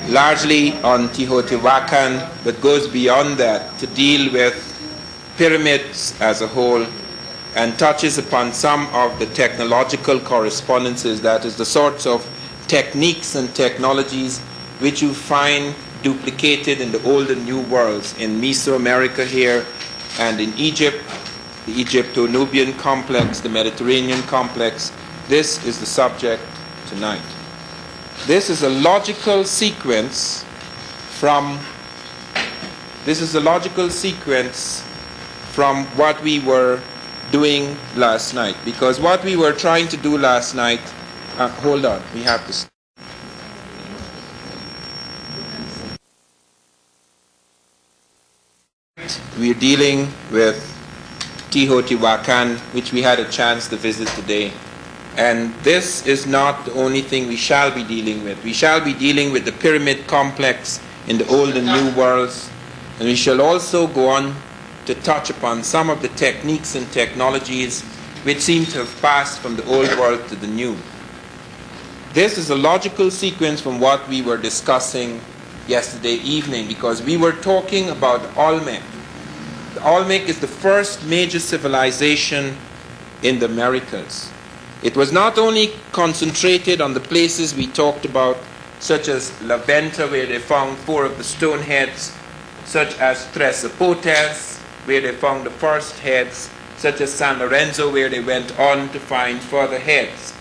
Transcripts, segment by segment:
largely on Teotihuacan, but goes beyond that to deal with pyramids as a whole and touches upon some of the technological correspondences, that is, the sorts of techniques and technologies which you find duplicated in the old and new worlds, in Mesoamerica here and in Egypt, the Egypto-Nubian complex, the Mediterranean complex. This is the subject tonight. This is a logical sequence from what we were doing last night, because what we were trying to do last night, hold on, we have to stop. We're dealing with Teotihuacan, which we had a chance to visit today. And this is not the only thing we shall be dealing with. We shall be dealing with the pyramid complex in the old and new worlds. And we shall also go on to touch upon some of the techniques and technologies which seem to have passed from the old world to the new. This is a logical sequence from what we were discussing yesterday evening, because we were talking about Olmec. The Olmec is the first major civilization in the Americas. It was not only concentrated on the places we talked about, such as La Venta, where they found 4 of the stone heads, such as Tres Zapotes, where they found the first heads, such as San Lorenzo, where they went on to find further heads.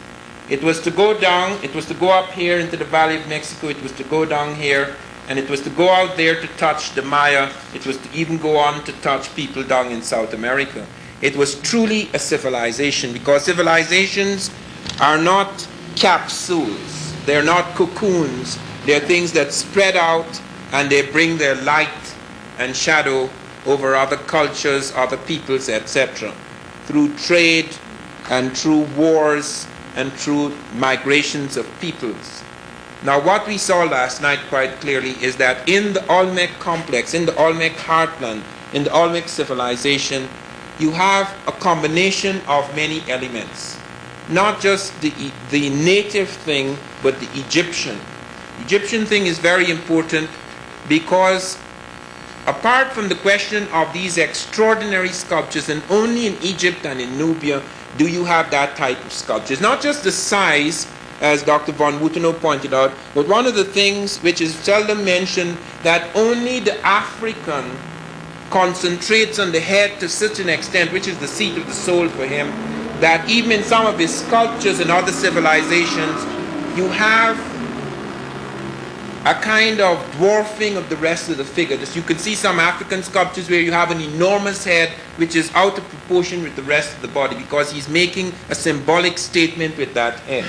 It was to go down, it was to go up here into the Valley of Mexico, it was to go down here, and it was to go out there to touch the Maya, it was to even go on to touch people down in South America. It was truly a civilization, because civilizations are not capsules, they're not cocoons, they're things that spread out and they bring their light and shadow over other cultures, other peoples, etc., through trade and through wars and through migrations of peoples. Now, what we saw last night quite clearly is that in the Olmec complex, in the Olmec heartland, in the Olmec civilization, you have a combination of many elements. Not just the native thing, but the Egyptian. The Egyptian thing is very important because apart from the question of these extraordinary sculptures, and only in Egypt and in Nubia do you have that type of sculptures. Not just the size, as Dr. von Wutenow pointed out, but one of the things which is seldom mentioned, that only the African concentrates on the head to such an extent, which is the seat of the soul for him, that even in some of his sculptures and other civilizations, you have a kind of dwarfing of the rest of the figure. You can see some African sculptures where you have an enormous head which is out of proportion with the rest of the body, because he's making a symbolic statement with that head.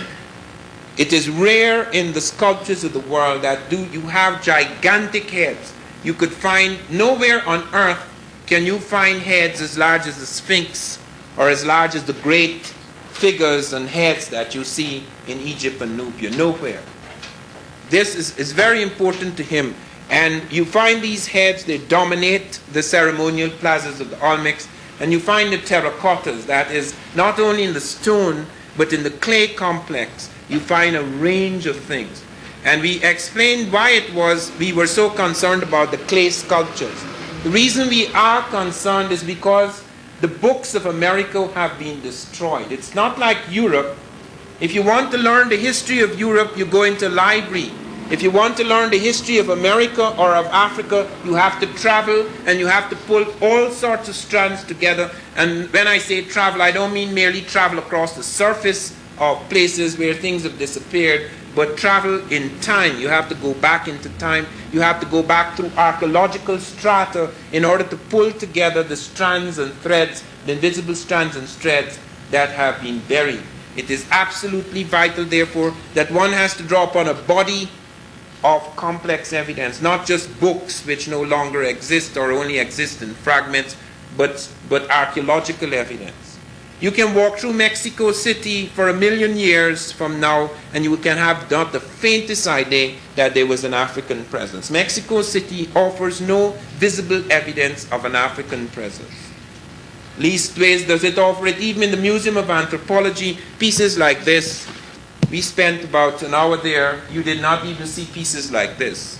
It is rare in the sculptures of the world that you have gigantic heads. You could find nowhere on earth can you find heads as large as the Sphinx or as large as the great figures and heads that you see in Egypt and Nubia. Nowhere. This is very important to him. And you find these heads, they dominate the ceremonial plazas of the Olmecs. And you find the terracottas, that is, not only in the stone, but in the clay complex, you find a range of things. And we explained why it was we were so concerned about the clay sculptures. The reason we are concerned is because the books of America have been destroyed. It's not like Europe. If you want to learn the history of Europe, you go into a library. If you want to learn the history of America or of Africa, you have to travel and you have to pull all sorts of strands together. And when I say travel, I don't mean merely travel across the surface of places where things have disappeared, but travel in time. You have to go back into time. You have to go back through archaeological strata in order to pull together the strands and threads, the invisible strands and threads that have been buried. It is absolutely vital, therefore, that one has to draw upon a body of complex evidence, not just books which no longer exist or only exist in fragments, but archaeological evidence. You can walk through Mexico City for 1,000,000 years from now, and you can have not the faintest idea that there was an African presence. Mexico City offers no visible evidence of an African presence. Leastways does it offer it even in the Museum of Anthropology. Pieces like this We spent about an hour there. You did not even see pieces like this.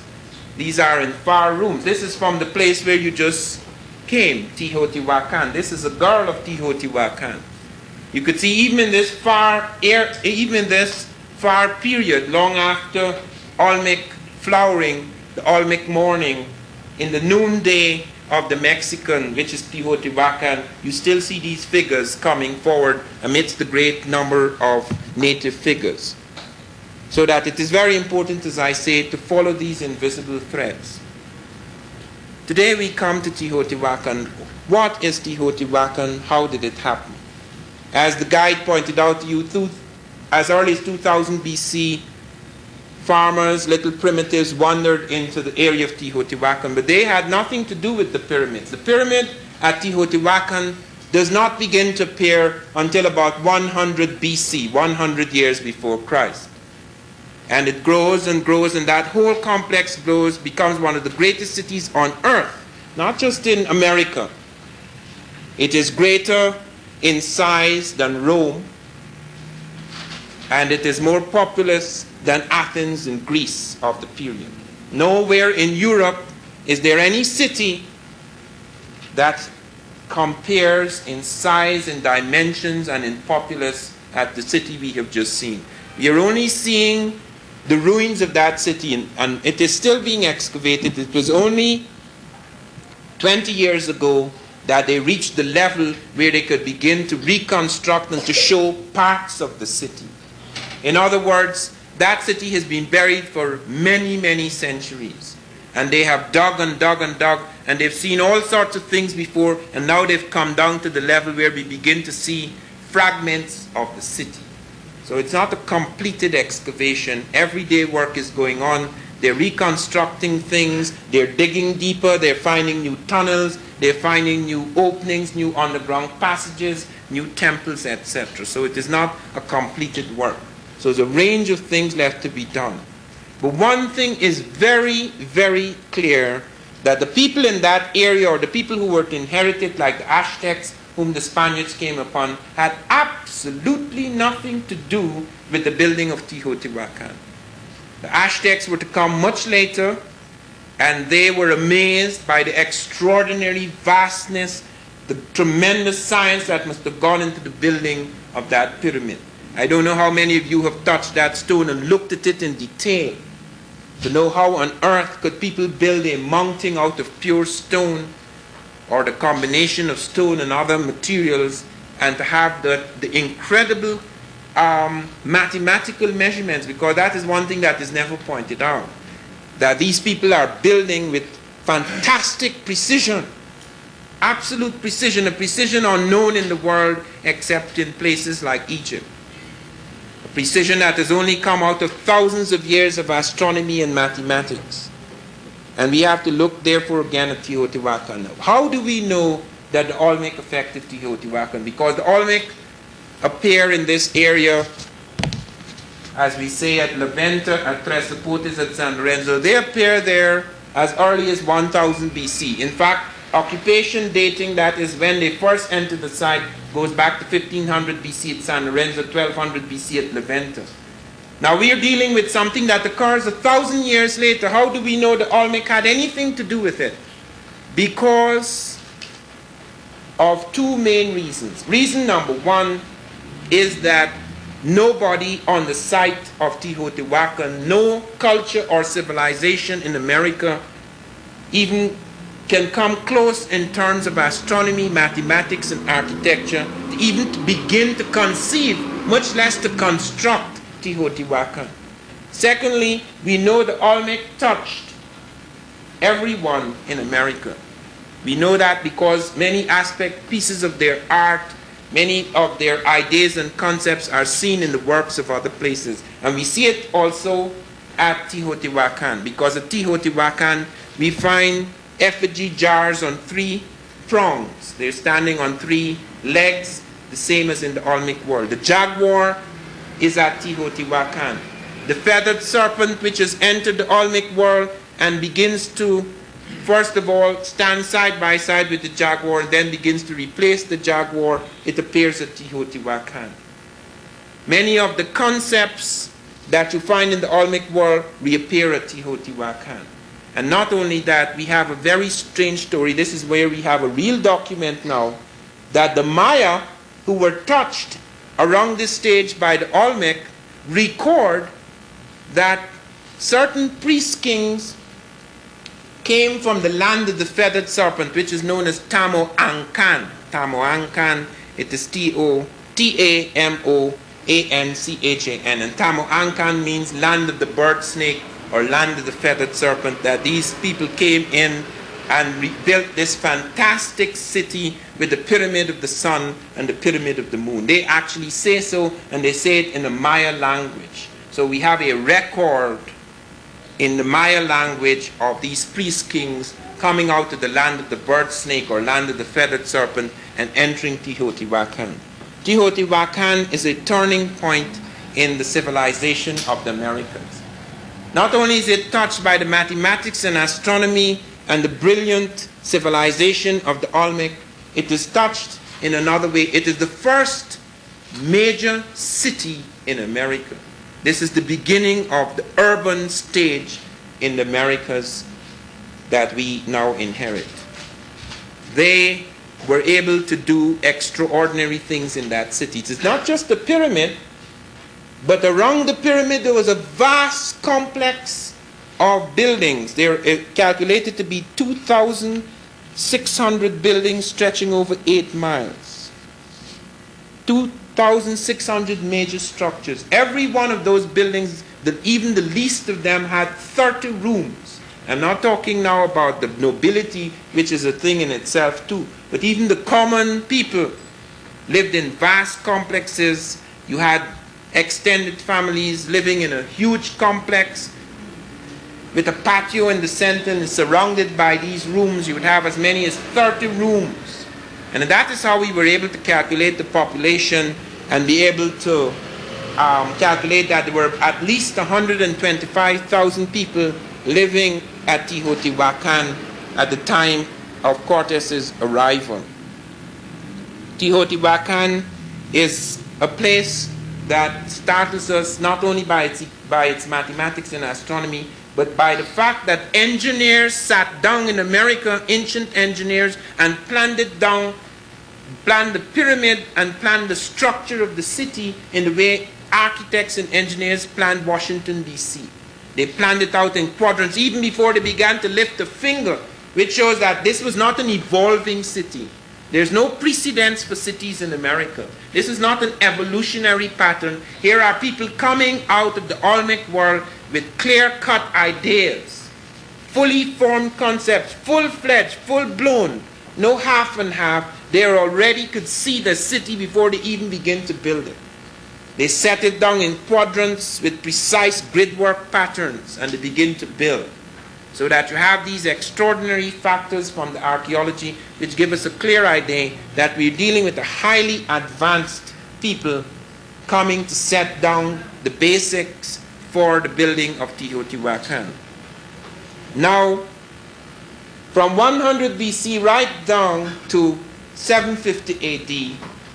These are in far rooms. This is from the place where you just came, Teotihuacan. This is a girl of Teotihuacan. You could see even in this far period, long after Olmec flowering, the Olmec morning, in the noonday of the Mexican, which is Teotihuacan, you still see these figures coming forward amidst the great number of native figures. So that it is very important, as I say, to follow these invisible threads. Today we come to Teotihuacan. What is Teotihuacan? How did it happen? As the guide pointed out to you, as early as 2000 BC, farmers, little primitives, wandered into the area of Teotihuacan, but they had nothing to do with the pyramids. The pyramid at Teotihuacan does not begin to appear until about 100 BC, 100 years before Christ. And it grows and grows, and that whole complex grows, becomes one of the greatest cities on earth, not just in America. It is greater in size than Rome, and it is more populous than Athens in Greece of the period. Nowhere in Europe is there any city that compares in size, in dimensions, and in populace at the city we have just seen. We are only seeing the ruins of that city, and it is still being excavated. It was only 20 years ago that they reached the level where they could begin to reconstruct and to show parts of the city. In other words, that city has been buried for many, many centuries. And they have dug and dug and dug, and they've seen all sorts of things before, and now they've come down to the level where we begin to see fragments of the city. So it's not a completed excavation. Everyday work is going on. They're reconstructing things. They're digging deeper. They're finding new tunnels. They're finding new openings, new underground passages, new temples, etc. So it is not a completed work. So there's a range of things left to be done. But one thing is very, very clear, that the people in that area, or the people who were to inherit it, like the Aztecs, whom the Spaniards came upon, had absolutely nothing to do with the building of Teotihuacan. The Aztecs were to come much later, and they were amazed by the extraordinary vastness, the tremendous science that must have gone into the building of that pyramid. I don't know how many of you have touched that stone and looked at it in detail to know how on earth could people build a mounting out of pure stone, or the combination of stone and other materials, and to have the incredible mathematical measurements, because that is one thing that is never pointed out, that these people are building with fantastic precision, absolute precision, a precision unknown in the world except in places like Egypt. A precision that has only come out of thousands of years of astronomy and mathematics. And we have to look, therefore, again at Teotihuacan now. How do we know that the Olmec affected Teotihuacan? Because the Olmec appear in this area, as we say, at Leventa, at Tres Zapotes, at San Lorenzo. They appear there as early as 1000 BC. In fact, occupation dating, that is when they first entered the site, goes back to 1500 BC at San Lorenzo, 1200 BC at Leventa. Now we are dealing with something that occurs 1,000 years later. How do we know the Olmec had anything to do with it? Because of two main reasons. Reason number one is that nobody on the site of Teotihuacan, no culture or civilization in America even can come close in terms of astronomy, mathematics, and architecture to even to begin to conceive, much less to construct Teotihuacan. Secondly, we know the Olmec touched everyone in America. We know that because many pieces of their art, many of their ideas and concepts are seen in the works of other places. And we see it also at Teotihuacan, because at Teotihuacan we find effigy jars on 3 prongs. They're standing on 3 legs, the same as in the Olmec world. The jaguar is at Teotihuacan. The feathered serpent, which has entered the Olmec world and begins to, first of all, stand side by side with the jaguar, and then begins to replace the jaguar, it appears at Teotihuacan. Many of the concepts that you find in the Olmec world reappear at Teotihuacan. And not only that, we have a very strange story. This is where we have a real document now that the Maya who were touched around this stage by the Olmec record that certain priest kings came from the land of the feathered serpent, which is known as Tamo-Ancan. Tamo-Ancan, it is Tamoanchan. And Tamo-Ancan means land of the bird snake or land of the feathered serpent, that these people came in and rebuilt this fantastic city with the pyramid of the sun and the pyramid of the moon. They actually say so, and they say it in the Maya language. So we have a record in the Maya language of these priest kings coming out of the land of the bird snake or land of the feathered serpent and entering Teotihuacan. Teotihuacan is a turning point in the civilization of the Americas. Not only is it touched by the mathematics and astronomy and the brilliant civilization of the Olmec, it is touched in another way. It is the first major city in America. This is the beginning of the urban stage in the Americas that we now inherit. They were able to do extraordinary things in that city. It is not just the pyramid, but around the pyramid there was a vast complex of buildings. They are calculated to be 2,600 buildings stretching over 8 miles. 2,600 major structures. Every one of those buildings, even the least of them, had 30 rooms. I'm not talking now about the nobility, which is a thing in itself too, but even the common people lived in vast complexes. You had extended families living in a huge complex with a patio in the center and surrounded by these rooms. You would have as many as 30 rooms. And that is how we were able to calculate the population and be able to calculate that there were at least 125,000 people living at Teotihuacan at the time of Cortez's arrival. Teotihuacan is a place that startles us not only by its mathematics and astronomy, but by the fact that engineers sat down in America, ancient engineers, and planned the pyramid and planned the structure of the city in the way architects and engineers planned Washington, D.C. They planned it out in quadrants even before they began to lift a finger, which shows that this was not an evolving city. There's no precedence for cities in America. This is not an evolutionary pattern. Here are people coming out of the Olmec world with clear-cut ideas, fully formed concepts, full-fledged, full-blown, no half and half. They already could see the city before they even begin to build it. They set it down in quadrants with precise gridwork patterns, and they begin to build. So that you have these extraordinary factors from the archaeology which give us a clear idea that we're dealing with a highly advanced people coming to set down the basics for the building of Teotihuacan. Now, from 100 BC right down to 750 AD,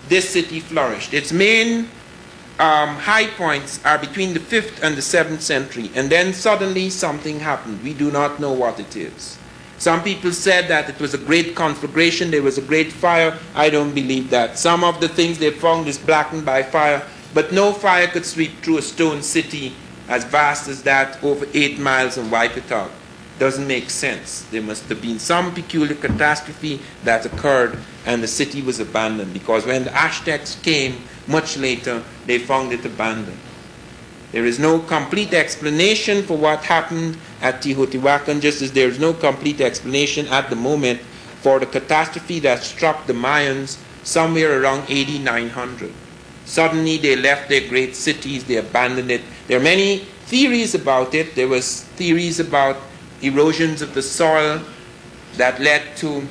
this city flourished. Its main high points are between the 5th and the 7th century, and then suddenly something happened. We do not know what it is. Some people said that it was a great conflagration, there was a great fire. I don't believe that. Some of the things they found is blackened by fire, but no fire could sweep through a stone city as vast as that over 8 miles and wipe it out. Doesn't make sense. There must have been some peculiar catastrophe that occurred and the city was abandoned, because when the Aztecs came much later, they found it abandoned. There is no complete explanation for what happened at Teotihuacan, just as there is no complete explanation at the moment for the catastrophe that struck the Mayans somewhere around AD 900. Suddenly they left their great cities, they abandoned it. There are many theories about it. There was theories about erosions of the soil that led to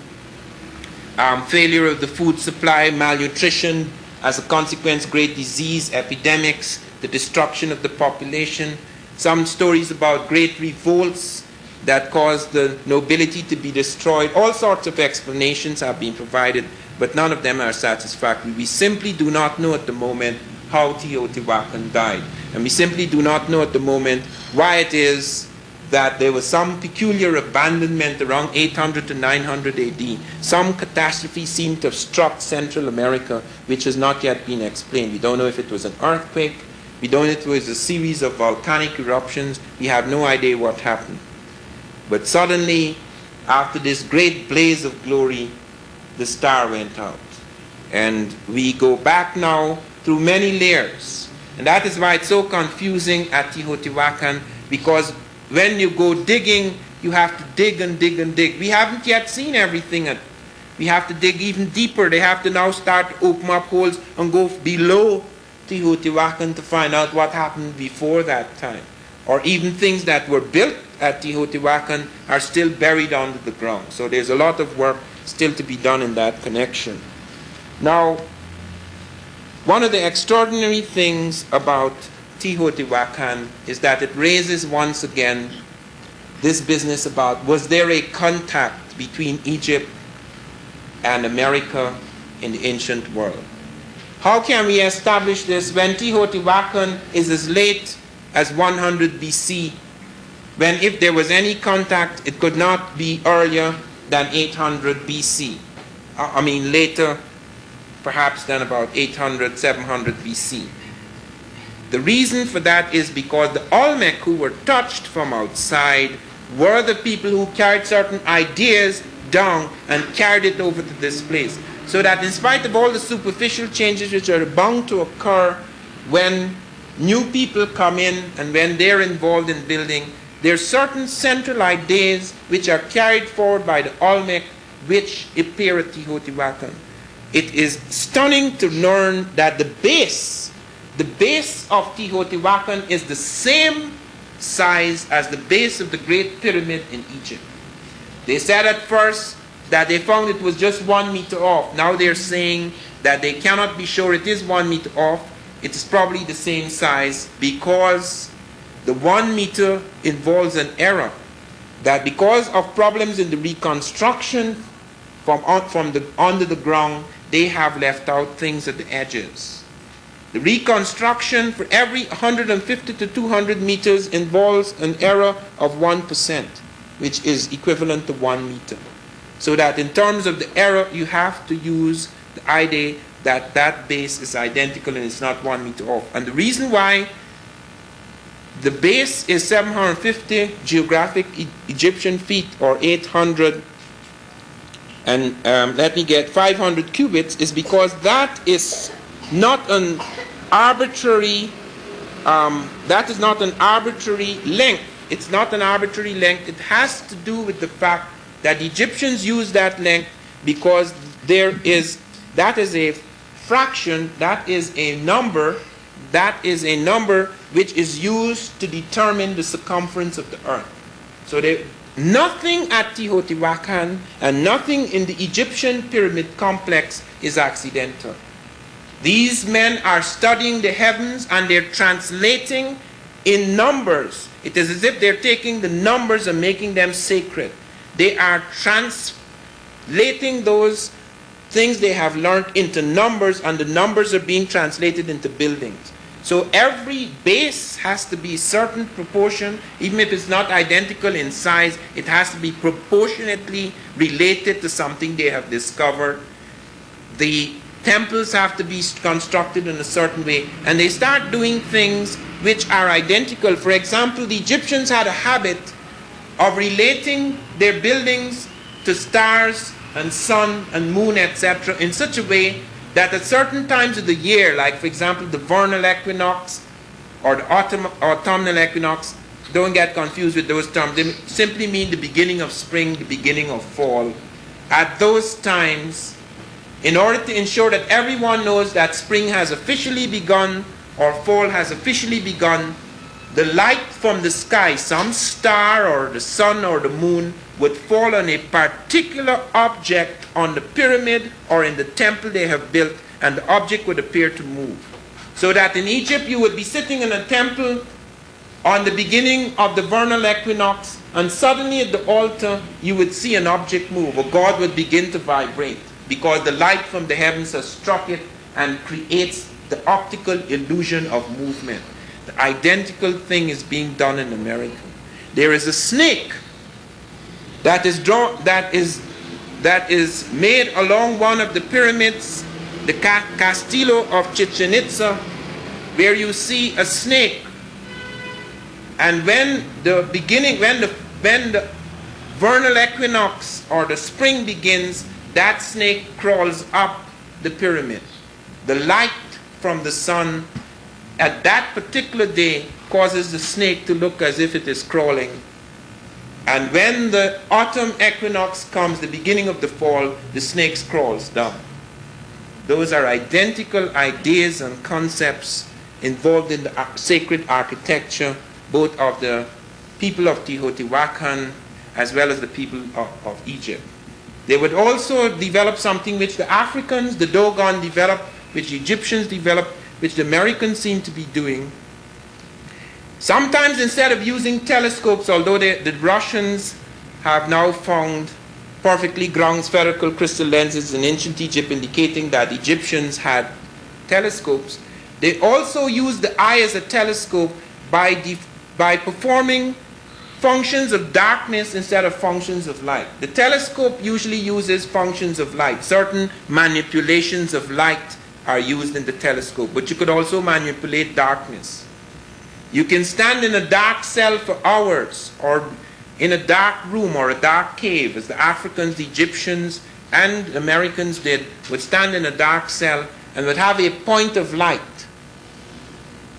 failure of the food supply, malnutrition, as a consequence, great disease, epidemics, the destruction of the population. Some stories about great revolts that caused the nobility to be destroyed. All sorts of explanations have been provided, but none of them are satisfactory. We simply do not know at the moment how Teotihuacan died. And we simply do not know at the moment why it is that there was some peculiar abandonment around 800 to 900 AD. Some catastrophe seemed to have struck Central America, which has not yet been explained. We don't know if it was an earthquake. We don't know if it was a series of volcanic eruptions. We have no idea what happened. But suddenly, after this great blaze of glory, the star went out. And we go back now through many layers. And that is why it's so confusing at Teotihuacan, because when you go digging, you have to dig and dig and dig. We haven't yet seen everything. We have to dig even deeper. They have to now start to open up holes and go below Teotihuacan to find out what happened before that time. Or even things that were built at Teotihuacan are still buried under the ground. So there's a lot of work still to be done in that connection. Now, one of the extraordinary things about Teotihuacan is that it raises once again this business about, was there a contact between Egypt and America in the ancient world? How can we establish this when Teotihuacan is as late as 100 BC, when if there was any contact, it could not be earlier than 800 BC. I mean later, perhaps than about 800, 700 BC. The reason for that is because the Olmec who were touched from outside were the people who carried certain ideas down and carried it over to this place. So that in spite of all the superficial changes which are bound to occur when new people come in and when they're involved in building, there are certain central ideas which are carried forward by the Olmec which appear at Teotihuacan. It is stunning to learn that the base of Teotihuacan is the same size as the base of the Great Pyramid in Egypt. They said at first that they found it was just 1 meter off. Now they're saying that they cannot be sure it is 1 meter off. It is probably the same size because the 1 meter involves an error. That because of problems in the reconstruction from under the ground, they have left out things at the edges. The reconstruction for every 150 to 200 meters involves an error of 1%, which is equivalent to 1 meter. So that in terms of the error, you have to use the idea that that base is identical and it's not 1 meter off. And the reason why the base is 750 geographic Egyptian feet, or 800 and let me get 500 cubits, is because that is not an arbitrary length. It's not an arbitrary length. It has to do with the fact that the Egyptians use that length because that is a fraction, that is a number which is used to determine the circumference of the earth. So nothing at Teotihuacan and nothing in the Egyptian pyramid complex is accidental. These men are studying the heavens and they're translating in numbers. It is as if they're taking the numbers and making them sacred. They are translating those things they have learned into numbers, and the numbers are being translated into buildings. So every base has to be a certain proportion, even if it's not identical in size, it has to be proportionately related to something they have discovered. The temples have to be constructed in a certain way, and they start doing things which are identical. For example, the Egyptians had a habit of relating their buildings to stars and sun and moon, etc., in such a way that at certain times of the year, like for example the vernal equinox or the autumnal equinox, don't get confused with those terms, they simply mean the beginning of spring, the beginning of fall. At those times, in order to ensure that everyone knows that spring has officially begun or fall has officially begun, the light from the sky, some star or the sun or the moon, would fall on a particular object on the pyramid or in the temple they have built, and the object would appear to move. So that in Egypt you would be sitting in a temple on the beginning of the vernal equinox, and suddenly at the altar you would see an object move, or God would begin to vibrate, because the light from the heavens has struck it and creates the optical illusion of movement. The identical thing is being done in America. There is a snake that is made along one of the pyramids, the Castillo of Chichen Itza, where you see a snake. And when the vernal equinox or the spring begins, that snake crawls up the pyramid. The light from the sun at that particular day causes the snake to look as if it is crawling. And when the autumn equinox comes, the beginning of the fall, the snake crawls down. Those are identical ideas and concepts involved in the sacred architecture, both of the people of Teotihuacan as well as the people of Egypt. They would also develop something which the Africans, the Dogon, developed, which the Egyptians developed, which the Americans seem to be doing. Sometimes instead of using telescopes, although the Russians have now found perfectly ground spherical crystal lenses in ancient Egypt, indicating that Egyptians had telescopes, they also used the eye as a telescope by performing functions of darkness instead of functions of light. The telescope usually uses functions of light. Certain manipulations of light are used in the telescope, but you could also manipulate darkness. You can stand in a dark cell for hours, or in a dark room or a dark cave, as the Africans, the Egyptians, and Americans did, would stand in a dark cell and would have a point of light.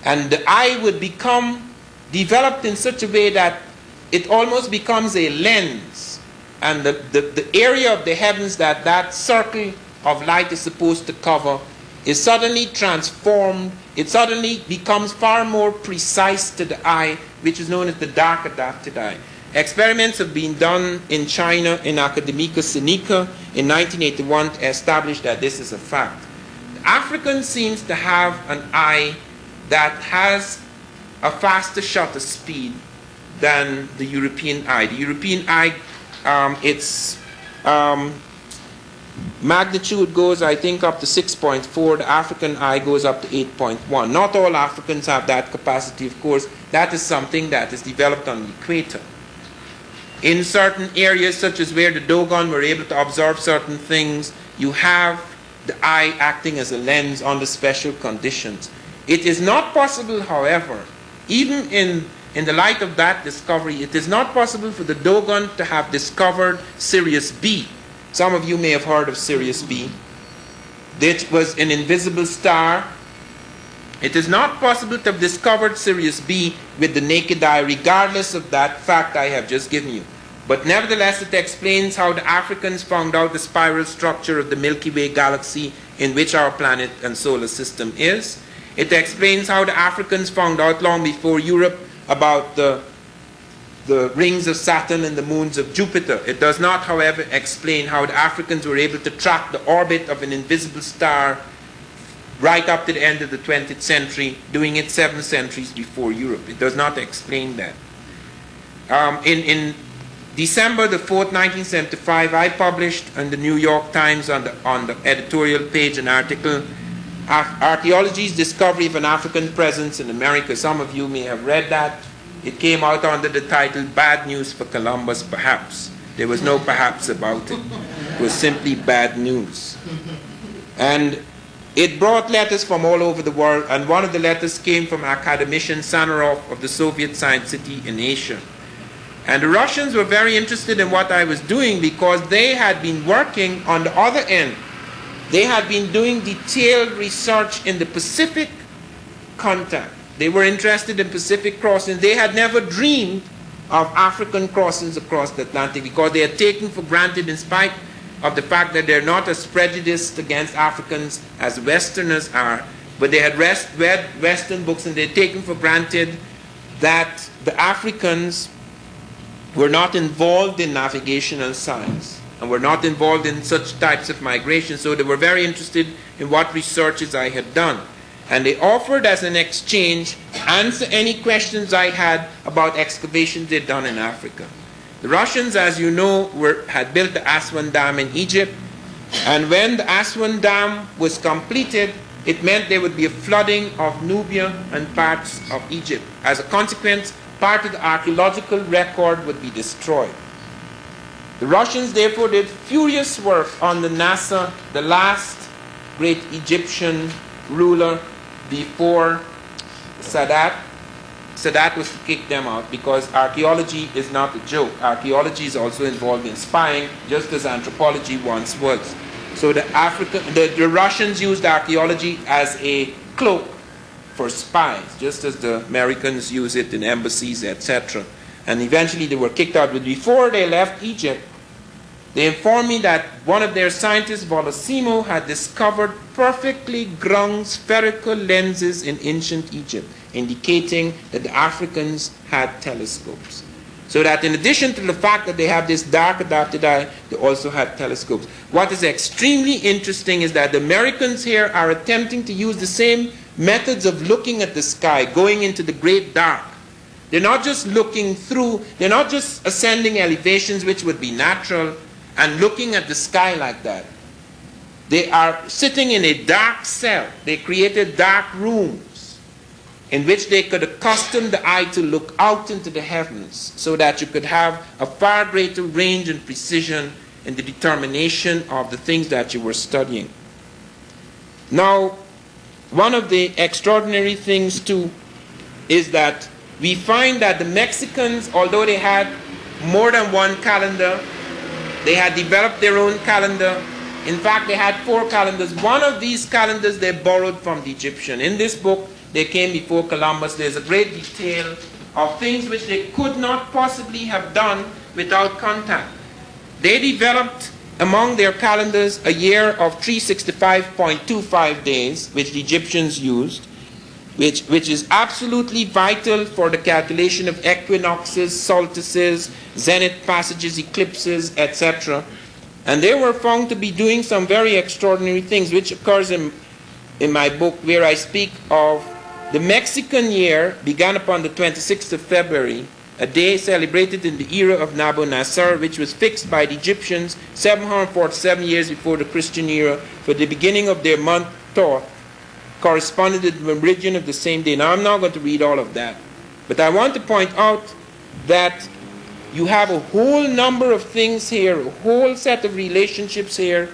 And the eye would become developed in such a way that it almost becomes a lens. And the area of the heavens that circle of light is supposed to cover is suddenly transformed. It suddenly becomes far more precise to the eye, which is known as the dark adapted eye. Experiments have been done in China, in Academia Sinica, in 1981, to establish that this is a fact. The African seems to have an eye that has a faster shutter speed than the European eye. The European eye, its magnitude goes, I think, up to 6.4. The African eye goes up to 8.1. Not all Africans have that capacity, of course. That is something that is developed on the equator. In certain areas, such as where the Dogon were able to observe certain things, you have the eye acting as a lens under special conditions. It is not possible, however, even in the light of that discovery, it is not possible for the Dogon to have discovered Sirius B. Some of you may have heard of Sirius B. It was an invisible star. It is not possible to have discovered Sirius B with the naked eye, regardless of that fact I have just given you. But nevertheless, it explains how the Africans found out the spiral structure of the Milky Way galaxy in which our planet and solar system is. It explains how the Africans found out long before Europe about the rings of Saturn and the moons of Jupiter. It does not, however, explain how the Africans were able to track the orbit of an invisible star right up to the end of the 20th century, doing it 7 centuries before Europe. It does not explain that. In December the 4th, 1975, I published in the New York Times on the editorial page an article, Archaeology's Discovery of an African Presence in America. Some of you may have read that. It came out under the title, Bad News for Columbus, Perhaps. There was no perhaps about it. It was simply bad news. And it brought letters from all over the world, and one of the letters came from academician Sanarov of the Soviet Science City in Asia. And the Russians were very interested in what I was doing because they had been working on the other end. They had been doing detailed research in the Pacific contact. They were interested in Pacific crossings. They had never dreamed of African crossings across the Atlantic because they had taken for granted, in spite of the fact that they're not as prejudiced against Africans as Westerners are, but they had read Western books and they had taken for granted that the Africans were not involved in navigational science and were not involved in such types of migration. So they were very interested in what researches I had done. And they offered as an exchange answer any questions I had about excavations they'd done in Africa. The Russians, as you know, had built the Aswan Dam in Egypt. And when the Aswan Dam was completed, it meant there would be a flooding of Nubia and parts of Egypt. As a consequence, part of the archaeological record would be destroyed. The Russians therefore did furious work on the Nasser, the last great Egyptian ruler before Sadat. Sadat was to kick them out because archaeology is not a joke. Archaeology is also involved in spying, just as anthropology once was. So the Russians used archaeology as a cloak for spies, just as the Americans use it in embassies, etc. And eventually they were kicked out. But before they left Egypt, they informed me that one of their scientists, Volosimo, had discovered perfectly ground spherical lenses in ancient Egypt, indicating that the Africans had telescopes. So that in addition to the fact that they have this dark adapted eye, they also had telescopes. What is extremely interesting is that the Americans here are attempting to use the same methods of looking at the sky, going into the great dark. They're not just looking through, they're not just ascending elevations, which would be natural, and looking at the sky like that. They are sitting in a dark cell. They created dark rooms in which they could accustom the eye to look out into the heavens so that you could have a far greater range and precision in the determination of the things that you were studying. Now, one of the extraordinary things too is that we find that the Mexicans, although they had more than one calendar, they had developed their own calendar. In fact, they had 4 calendars. One of these calendars they borrowed from the Egyptian. In this book, they came before Columbus. There's a great detail of things which they could not possibly have done without contact. They developed among their calendars a year of 365.25 days, which the Egyptians used, which is absolutely vital for the calculation of equinoxes, solstices, zenith passages, eclipses, etc. And they were found to be doing some very extraordinary things, which occurs in my book, where I speak of the Mexican year began upon the 26th of February, a day celebrated in the era of Nabonassar, which was fixed by the Egyptians 747 years before the Christian era for the beginning of their month Thoth, corresponded to the meridian of the same day. Now, I'm not going to read all of that, but I want to point out that you have a whole number of things here, a whole set of relationships here,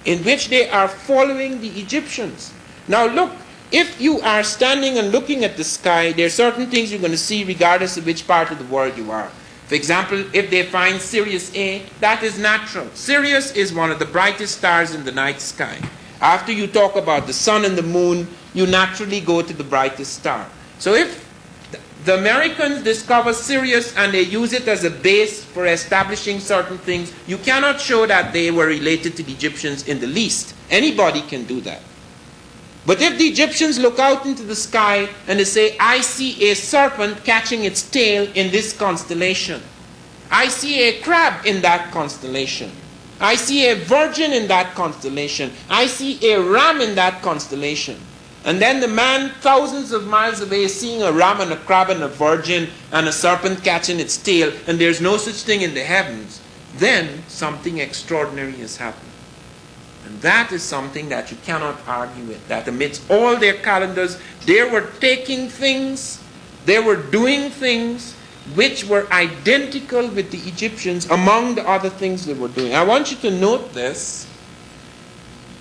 in which they are following the Egyptians. Now, look, if you are standing and looking at the sky, there are certain things you're going to see regardless of which part of the world you are. For example, if they find Sirius A, that is natural. Sirius is one of the brightest stars in the night sky. After you talk about the sun and the moon, you naturally go to the brightest star. So if the Americans discover Sirius and they use it as a base for establishing certain things, you cannot show that they were related to the Egyptians in the least. Anybody can do that. But if the Egyptians look out into the sky and they say, I see a serpent catching its tail in this constellation. I see a crab in that constellation. I see a virgin in that constellation. I see a ram in that constellation. And then the man thousands of miles away is seeing a ram and a crab and a virgin and a serpent catching its tail, and there's no such thing in the heavens. Then something extraordinary has happened. And that is something that you cannot argue with. That amidst all their calendars, they were taking things, they were doing things which were identical with the Egyptians among the other things they were doing. I want you to note this,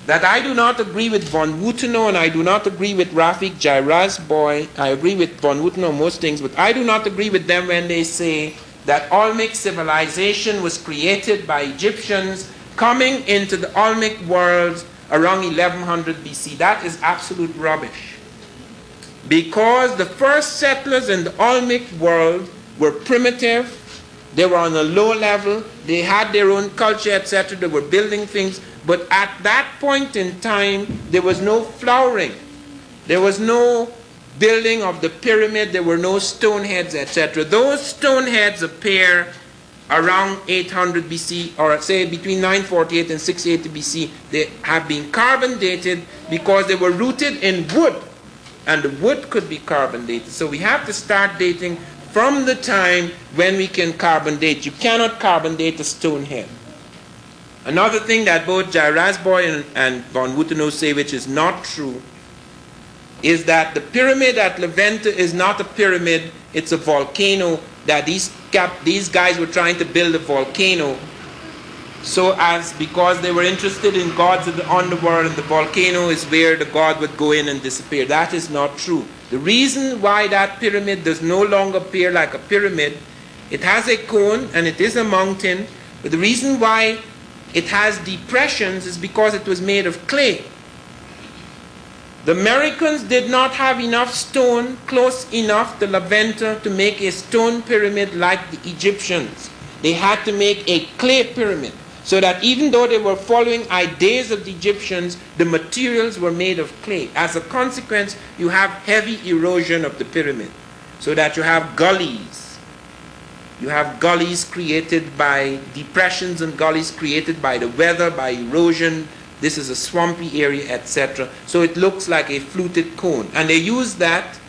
that I do not agree with von Woutenau and I do not agree with Rafik Jairazboy. I agree with von Woutenau on most things, but I do not agree with them when they say that Olmec civilization was created by Egyptians coming into the Olmec world around 1100 BC. That is absolute rubbish. Because the first settlers in the Olmec world were primitive, they were on a low level, they had their own culture, etc., they were building things, but at that point in time, there was no flowering, there was no building of the pyramid, there were no stone heads, etc. Those stone heads appear around 800 BC, or say between 948 and 680 BC. They have been carbon dated because they were rooted in wood, and the wood could be carbon dated. So we have to start dating from the time when we can carbon date. You cannot carbon date a stone head. Another thing that both Jairazboy and von Woutenau say, which is not true, is that the pyramid at Levante is not a pyramid, it's a volcano, that these guys were trying to build a volcano because they were interested in gods of the underworld, and the volcano is where the god would go in and disappear. That is not true. The reason why that pyramid does no longer appear like a pyramid, it has a cone and it is a mountain, but the reason why it has depressions is because it was made of clay. The Americans did not have enough stone close enough to Levante to make a stone pyramid like the Egyptians. They had to make a clay pyramid, so that even though they were following ideas of the Egyptians, the materials were made of clay. As a consequence, you have heavy erosion of the pyramid, so that you have gullies. You have gullies created by depressions and gullies created by the weather, by erosion. This is a swampy area, etc. So it looks like a fluted cone. And they use that,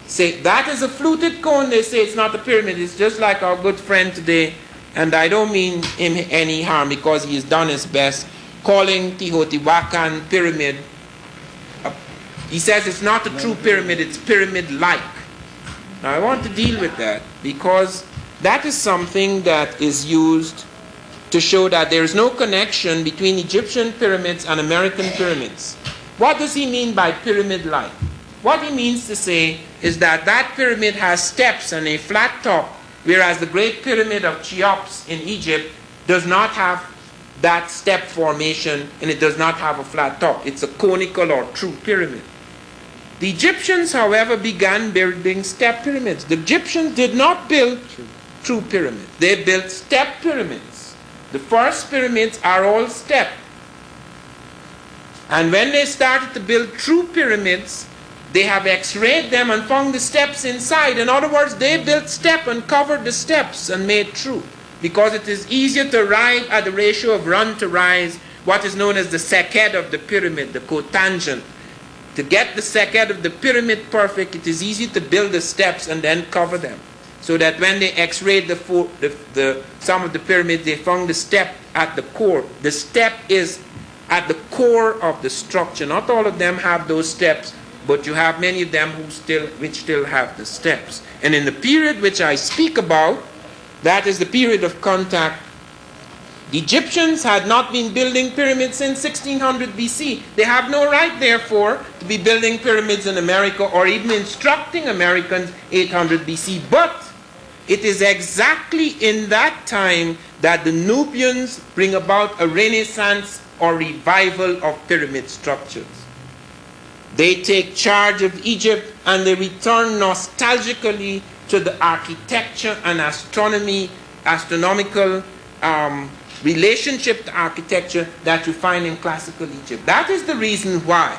say, that is a fluted cone. They say it's not a pyramid. It's just like our good friend today, and I don't mean him any harm because he has done his best, calling Teotihuacan pyramid. He says it's not a true pyramid, it's pyramid-like. Now I want to deal with that because that is something that is used to show that there is no connection between Egyptian pyramids and American pyramids. What does he mean by pyramid-like? What he means to say is that that pyramid has steps and a flat top, whereas the Great Pyramid of Cheops in Egypt does not have that step formation and it does not have a flat top. It's a conical or true pyramid. The Egyptians, however, began building step pyramids. The Egyptians did not build true pyramids. They built step pyramids. The first pyramids are all step. And when they started to build true pyramids, they have x-rayed them and found the steps inside. In other words, they built step and covered the steps and made true. Because it is easier to arrive at the ratio of run to rise, what is known as the seced of the pyramid, the cotangent. To get the seced of the pyramid perfect, it is easy to build the steps and then cover them. So that when they x-rayed some of the pyramids, they found the step at the core. The step is at the core of the structure. Not all of them have those steps, but you have many of them which still have the steps. And in the period which I speak about, that is the period of contact, the Egyptians had not been building pyramids since 1600 BC. They have no right, therefore, to be building pyramids in America or even instructing Americans 800 BC. But it is exactly in that time that the Nubians bring about a renaissance or revival of pyramid structures. They take charge of Egypt and they return nostalgically to the architecture and astronomical relationship to architecture that you find in classical Egypt. That is the reason why.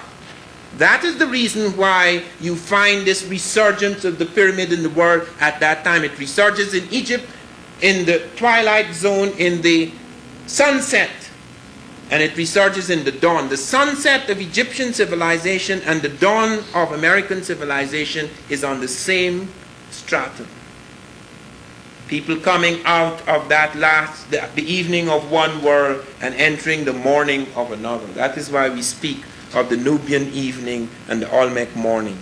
That is the reason why you find this resurgence of the pyramid in the world at that time. It resurges in Egypt in the twilight zone, in the sunset, and it resurges in the dawn. The sunset of Egyptian civilization and the dawn of American civilization is on the same stratum. People coming out of that the evening of one world and entering the morning of another. That is why we speak of the Nubian evening and the Olmec morning.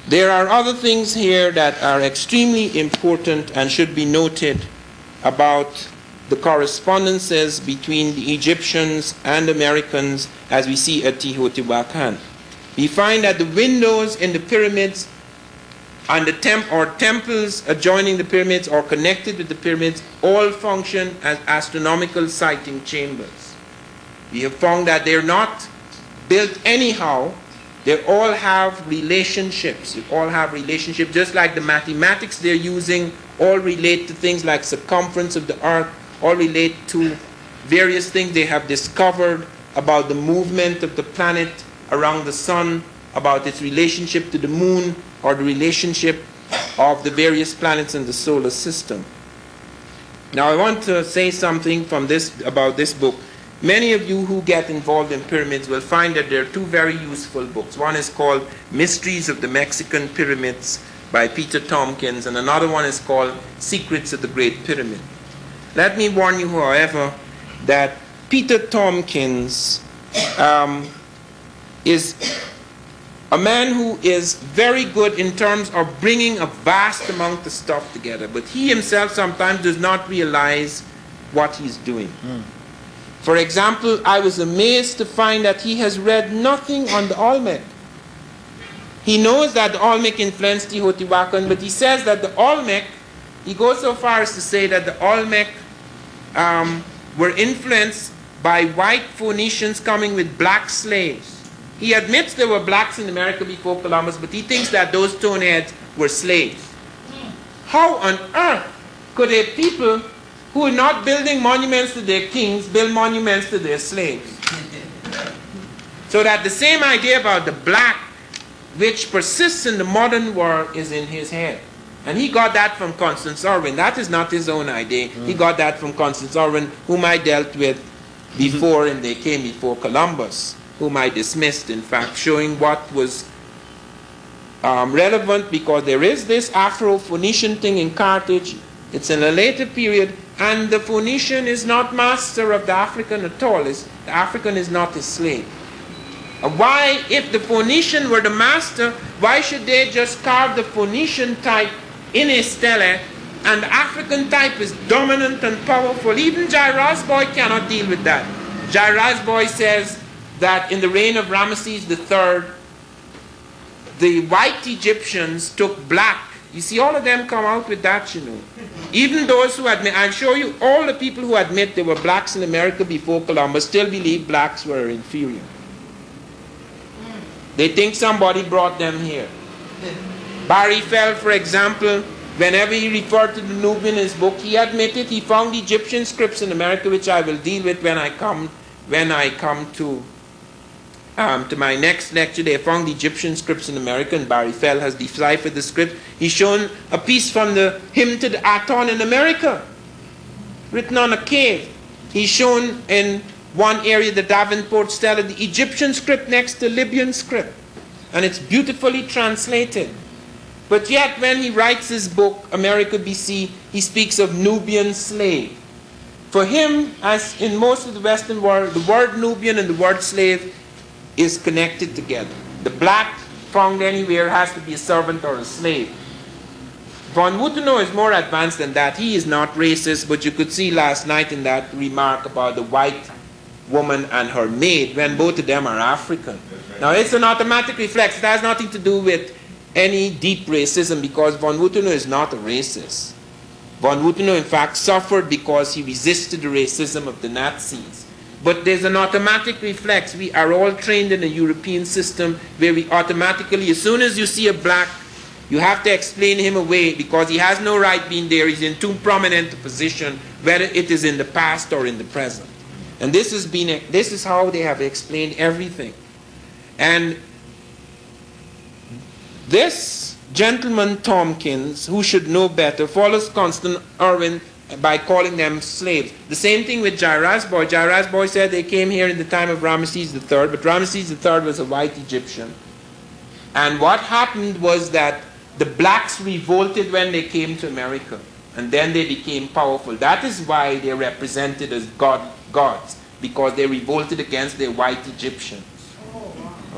There are other things here that are extremely important and should be noted about the correspondences between the Egyptians and Americans as we see at Teotihuacan. We find that the windows in the pyramids and the temples adjoining the pyramids or connected with the pyramids all function as astronomical sighting chambers. We have found that they're not built anyhow. They all have relationships. They all have relationships, just like the mathematics they're using all relate to things like circumference of the earth, all relate to various things they have discovered about the movement of the planet around the sun, about its relationship to the moon, or the relationship of the various planets in the solar system. Now I want to say something about this book. Many of you who get involved in pyramids will find that there are two very useful books. One is called Mysteries of the Mexican Pyramids by Peter Tompkins, and another one is called Secrets of the Great Pyramid. Let me warn you, however, that Peter Tompkins is A man who is very good in terms of bringing a vast amount of stuff together, but he himself sometimes does not realize what he's doing. For example, I was amazed to find that he has read nothing on the Olmec. He knows that the Olmec influenced Teotihuacan, but he says that the Olmec, he goes so far as to say that the Olmec were influenced by white Phoenicians coming with black slaves. He admits there were blacks in America before Columbus, but he thinks that those stoneheads were slaves. How on earth could a people who are not building monuments to their kings build monuments to their slaves? So that the same idea about the black, which persists in the modern world, is in his head. And he got that from Constance Irwin. That is not his own idea. He got that from Constance Irwin, whom I dealt with before, and they came before Columbus, whom I dismissed, in fact, showing what was relevant, because there is this Afro-Phoenician thing in Carthage. It's in a later period, and the Phoenician is not master of the African at all. The African is not his slave. Why, if the Phoenician were the master, why should they just carve the Phoenician type in a stele, and the African type is dominant and powerful? Even Jairus Boy cannot deal with that. Jairus Boy says that in the reign of Ramesses III, the white Egyptians took black. You see, all of them come out with that, you know. Even those who admit, I'll show you, all the people who admit there were blacks in America before Columbus still believe blacks were inferior. They think somebody brought them here. Barry Fell, for example, whenever he referred to the Nubian in his book, he admitted he found Egyptian scripts in America, which I will deal with when I come to my next lecture. They found Egyptian scripts in America, and Barry Fell has deciphered the script. He's shown a piece from the hymn to the Aton in America, written on a cave. He's shown in one area, the Davenport stele, the Egyptian script next to Libyan script, and it's beautifully translated. But yet, when he writes his book, America BC, he speaks of Nubian slave. For him, as in most of the Western world, the word Nubian and the word slave is connected together. The black found anywhere has to be a servant or a slave. Von Wutenau is more advanced than that. He is not racist, but you could see last night in that remark about the white woman and her maid, when both of them are African. Now, it's an automatic reflex. It has nothing to do with any deep racism, because von Wutenau is not a racist. Von Wutenau, in fact, suffered because he resisted the racism of the Nazis. But there's an automatic reflex. We are all trained in a European system where we automatically, as soon as you see a black, you have to explain him away because he has no right being there. He's in too prominent a position, whether it is in the past or in the present. And this is how they have explained everything. And this gentleman Tompkins, who should know better, follows Constance Irwin by calling them slaves. The same thing with Jairus Boy. Jairus Boy said they came here in the time of Ramesses III, but Ramesses III was a white Egyptian. And what happened was that the blacks revolted when they came to America, and then they became powerful. That is why they're represented as gods, because they revolted against their white Egyptians.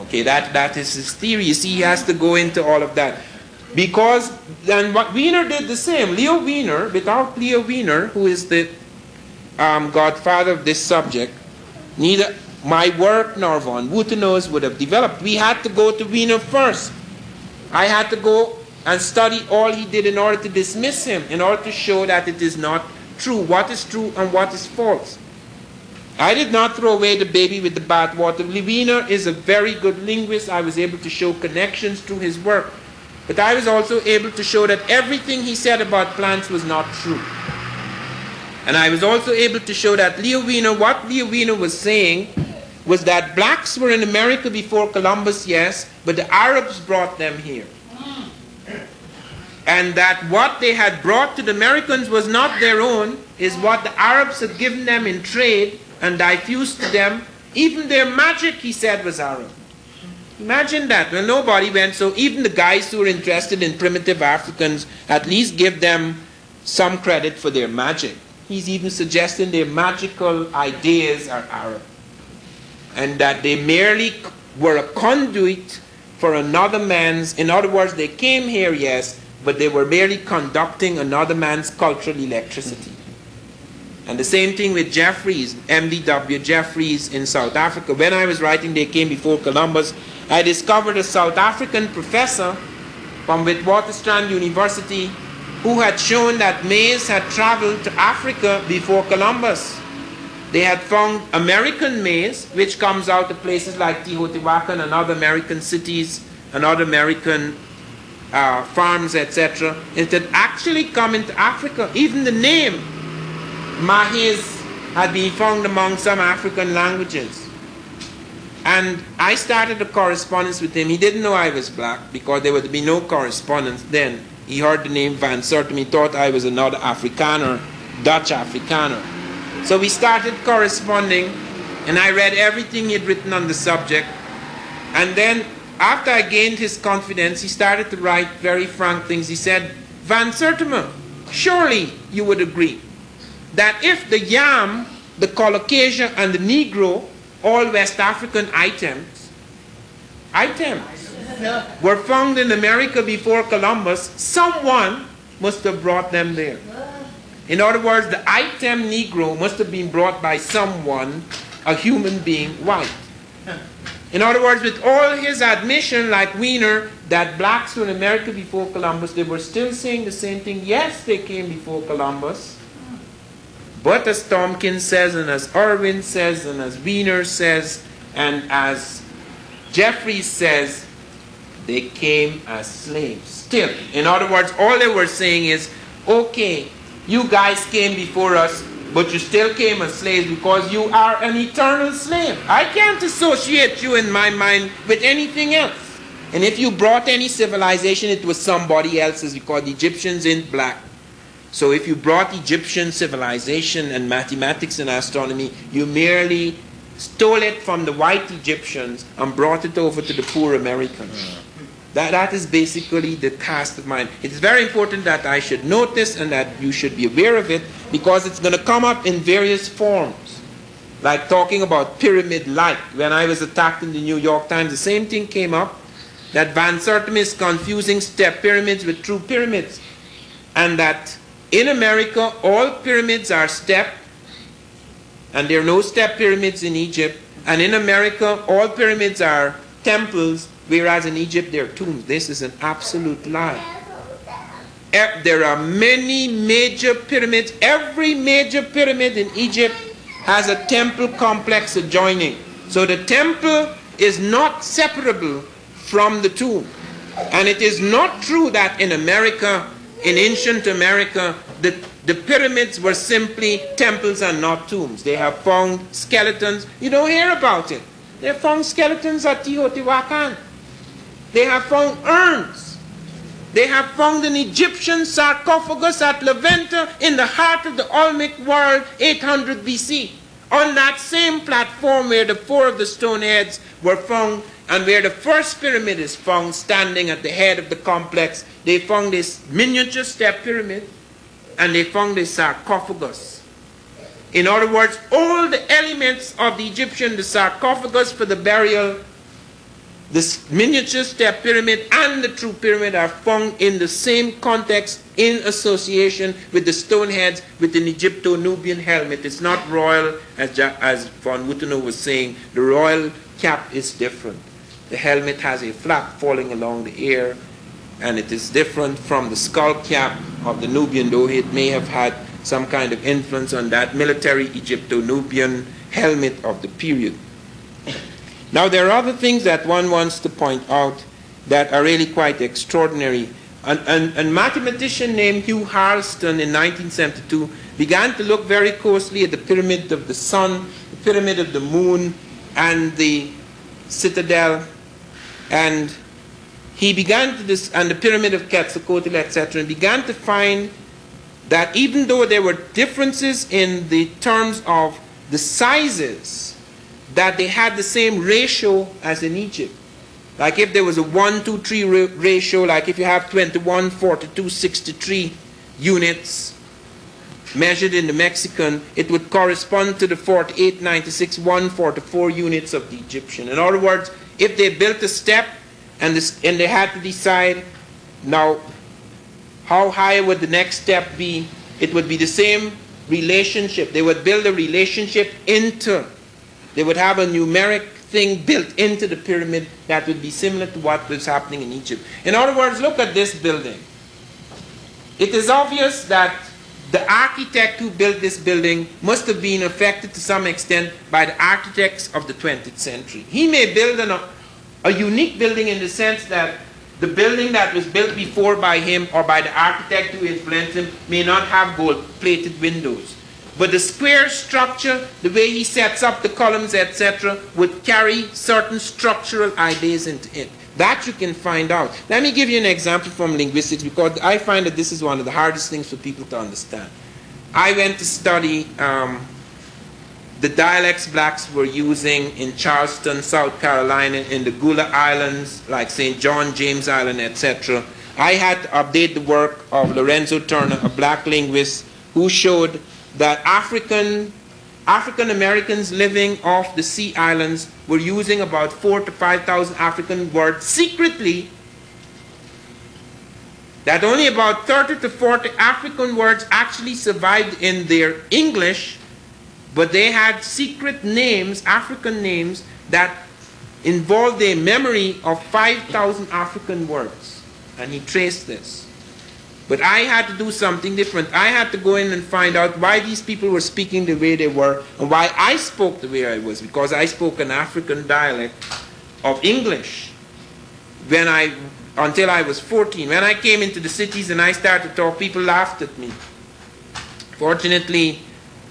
Okay, that is his theory. You see, he has to go into all of that. Because then what Wiener did the same. Leo Wiener, without Leo Wiener, who is the godfather of this subject, neither my work nor von Wutenau's would have developed. We had to go to Wiener first. I had to go and study all he did in order to dismiss him, in order to show that it is not true, what is true and what is false. I did not throw away the baby with the bathwater. Wiener is a very good linguist. I was able to show connections through his work. But I was also able to show that everything he said about plants was not true. And I was also able to show that what Leo Wiener was saying was that blacks were in America before Columbus, yes, but the Arabs brought them here. And that what they had brought to the Americans was not their own, is what the Arabs had given them in trade and diffused to them. Even their magic, he said, was Arab. Imagine that. Well, nobody went, so even the guys who were interested in primitive Africans at least give them some credit for their magic. He's even suggesting their magical ideas are Arab, and that they merely were a conduit for another man's, in other words, they came here, yes, but they were merely conducting another man's cultural electricity. And the same thing with Jeffries, MDW Jeffries in South Africa. When I was writing They Came Before Columbus, I discovered a South African professor from Witwatersrand University who had shown that maize had traveled to Africa before Columbus. They had found American maize, which comes out of places like Teotihuacan and other American cities and other American farms, etc. It had actually come into Africa. Even the name Mahiz had been found among some African languages. And I started a correspondence with him. He didn't know I was black because there would be no correspondence then. He heard the name Van Sertima. He thought I was another Afrikaner, Dutch Afrikaner. So we started corresponding, and I read everything he had written on the subject. And then after I gained his confidence, he started to write very frank things. He said, Van Sertima, surely you would agree that if the yam, the colocasia, and the Negro, all West African items were found in America before Columbus, someone must have brought them there. In other words, the item Negro must have been brought by someone, a human being, white. In other words, with all his admission, like Wiener, that blacks were in America before Columbus, they were still saying the same thing. Yes, they came before Columbus. But as Tompkins says, and as Irwin says, and as Wiener says, and as Jeffries says, they came as slaves. Still, in other words, all they were saying is, okay, you guys came before us, but you still came as slaves because you are an eternal slave. I can't associate you in my mind with anything else. And if you brought any civilization, it was somebody else's because the Egyptians ain't black. So if you brought Egyptian civilization and mathematics and astronomy, you merely stole it from the white Egyptians and brought it over to the poor Americans. That is basically the cast of mind. It's very important that I should note this and that you should be aware of it because it's going to come up in various forms. Like talking about pyramid-like. When I was attacked in the New York Times, the same thing came up, that Van Sertima is confusing step pyramids with true pyramids. And that in America, all pyramids are step, and there are no step pyramids in Egypt. And in America, all pyramids are temples, whereas in Egypt, there are tombs. This is an absolute lie. There are many major pyramids. Every major pyramid in Egypt has a temple complex adjoining. So the temple is not separable from the tomb. And it is not true that in America, in ancient America, the pyramids were simply temples and not tombs. They have found skeletons. You don't hear about it. They have found skeletons at Teotihuacan. They have found urns. They have found an Egyptian sarcophagus at Levanta in the heart of the Olmec world, 800 BC. On that same platform where the four of the stone heads were found and where the first pyramid is found standing at the head of the complex, they found this miniature step pyramid and they found this sarcophagus. In other words, all the elements of the Egyptian, the sarcophagus for the burial, this miniature step pyramid and the true pyramid are found in the same context in association with the stone heads with an Egypto-Nubian helmet. It's not royal, as von Wutenow was saying. The royal cap is different. The helmet has a flap falling along the ear, and it is different from the skull cap of the Nubian, though it may have had some kind of influence on that military Egypto-Nubian helmet of the period. Now, there are other things that one wants to point out that are really quite extraordinary. A mathematician named Hugh Harleston in 1972 began to look very closely at the pyramid of the sun, the pyramid of the moon, and the citadel, and he began to and the pyramid of Quetzalcoatl, etc., and began to find that even though there were differences in the terms of the sizes, that they had the same ratio as in Egypt. Like if there was a 1-2-3 ratio, like if you have 21, 42, 63 units measured in the Mexican, it would correspond to the 48, 96, 144 units of the Egyptian. In other words, if they built a step and they had to decide now how high would the next step be. It would be the same relationship. They would build a relationship they would have a numeric thing built into the pyramid that would be similar to what was happening in Egypt. In other words, look at this building. It is obvious that the architect who built this building must have been affected to some extent by the architects of the 20th century. He may build a unique building in the sense that the building that was built before by him or by the architect who influenced him may not have gold-plated windows. But the square structure, the way he sets up the columns, etc., would carry certain structural ideas into it. That you can find out. Let me give you an example from linguistics, because I find that this is one of the hardest things for people to understand. I went to study the dialects blacks were using in Charleston, South Carolina, in the Gula Islands, like St. John, James Island, etc. I had to update the work of Lorenzo Turner, a black linguist, who showed that African Americans living off the sea islands were using about 4,000 to 5,000 African words secretly, that only about 30 to 40 African words actually survived in their English, but they had secret names, African names, that involved a memory of 5,000 African words. And he traced this. But I had to do something different. I had to go in and find out why these people were speaking the way they were and why I spoke the way I was, because I spoke an African dialect of English until I was 14. When I came into the cities and I started to talk, people laughed at me. Fortunately,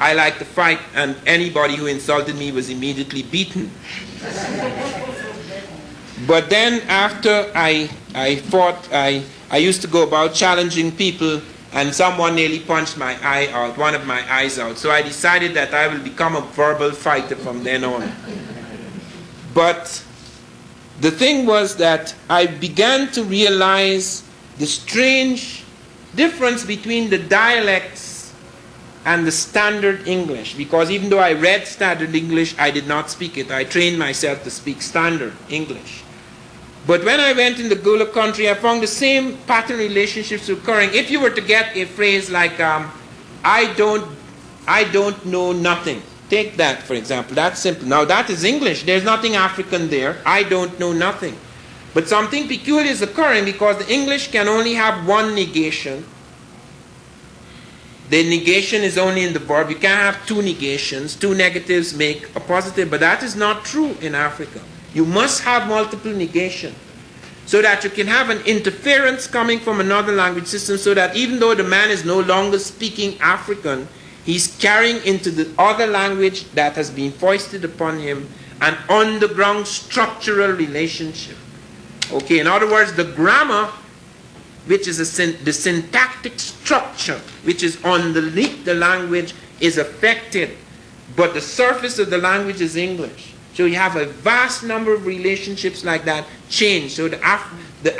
I liked to fight, and anybody who insulted me was immediately beaten. But then after I fought, I used to go about challenging people, and someone nearly punched my eye out, one of my eyes out. So I decided that I will become a verbal fighter from then on. But the thing was that I began to realize the strange difference between the dialects and the standard English, because even though I read standard English, I did not speak it. I trained myself to speak standard English. But when I went in the Gula country, I found the same pattern relationships occurring. If you were to get a phrase like, I don't know nothing. Take that, for example. That's simple. Now, that is English. There's nothing African there. I don't know nothing. But something peculiar is occurring, because the English can only have one negation. The negation is only in the verb. You can't have two negations. Two negatives make a positive, but that is not true in Africa. You must have multiple negation, so that you can have an interference coming from another language system, so that even though the man is no longer speaking African, he's carrying into the other language that has been foisted upon him an underground structural relationship. Okay, in other words, the grammar, which is the syntactic structure, which is underneath the language, is affected, but the surface of the language is English. So you have a vast number of relationships like that change. So the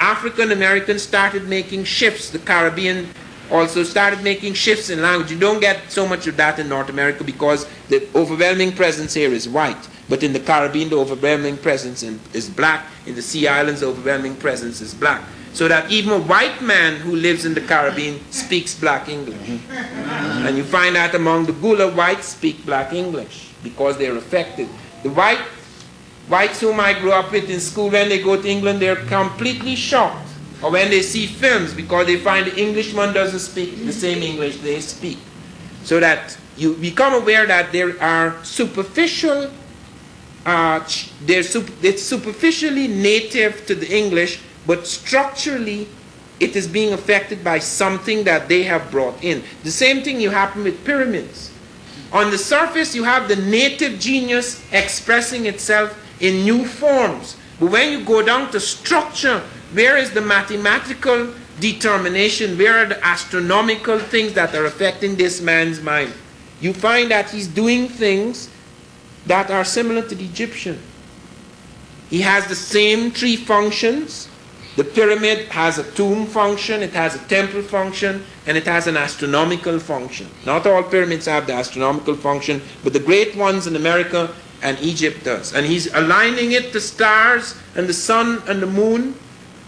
African Americans started making shifts. The Caribbean also started making shifts in language. You don't get so much of that in North America, because the overwhelming presence here is white. But in the Caribbean, the overwhelming presence is black. In the Sea Islands, the overwhelming presence is black. So that even a white man who lives in the Caribbean speaks black English. And you find that among the Gula, whites speak black English because they're affected. The whites whom I grew up with in school, when they go to England, they're completely shocked. Or when they see films, because they find the Englishman doesn't speak the same English they speak. So that you become aware that there are superficial, it's superficially native to the English, but structurally it is being affected by something that they have brought in. The same thing you happen with pyramids. On the surface, you have the native genius expressing itself in new forms. But when you go down to structure, where is the mathematical determination? Where are the astronomical things that are affecting this man's mind? You find that he's doing things that are similar to the Egyptian. He has the same three functions. The pyramid has a tomb function, it has a temple function, and it has an astronomical function. Not all pyramids have the astronomical function, but the great ones in America and Egypt does. And he's aligning it to stars and the sun and the moon,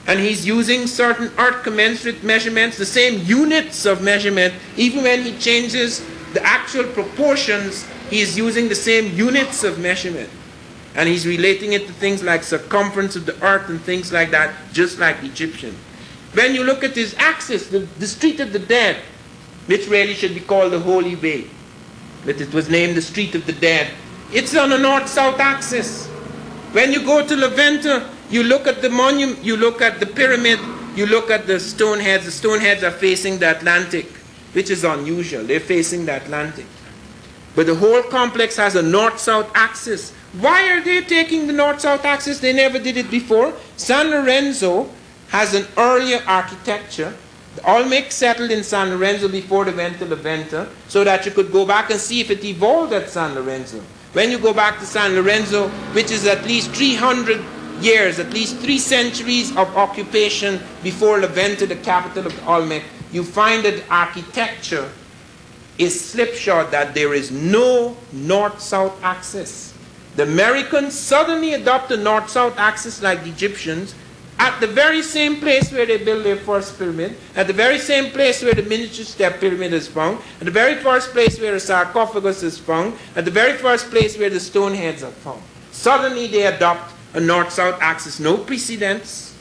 and he's using certain earth commensurate measurements, the same units of measurement. Even when he changes the actual proportions, he is using the same units of measurement. And he's relating it to things like circumference of the earth and things like that, just like the Egyptian. When you look at his axis, the Street of the Dead, which really should be called the Holy Way, but it was named the Street of the Dead, it's on a north-south axis. When you go to Levanta, you look at the monument, you look at the pyramid, you look at the stone heads. The stone heads are facing the Atlantic, which is unusual. They're facing the Atlantic. But the whole complex has a north-south axis. Why are they taking the north-south axis? They never did it before. San Lorenzo has an earlier architecture. The Olmec settled in San Lorenzo before they went to Levanta, so that you could go back and see if it evolved at San Lorenzo. When you go back to San Lorenzo, which is at least 300 years, at least 3 centuries of occupation before Levanta, the capital of the Olmec, you find that architecture is slipshod, that there is no north-south axis. The Americans suddenly adopt a north-south axis like the Egyptians at the very same place where they built their first pyramid, at the very same place where the miniature step pyramid is found, at the very first place where a sarcophagus is found, at the very first place where the stone heads are found. Suddenly they adopt a north-south axis. No precedence,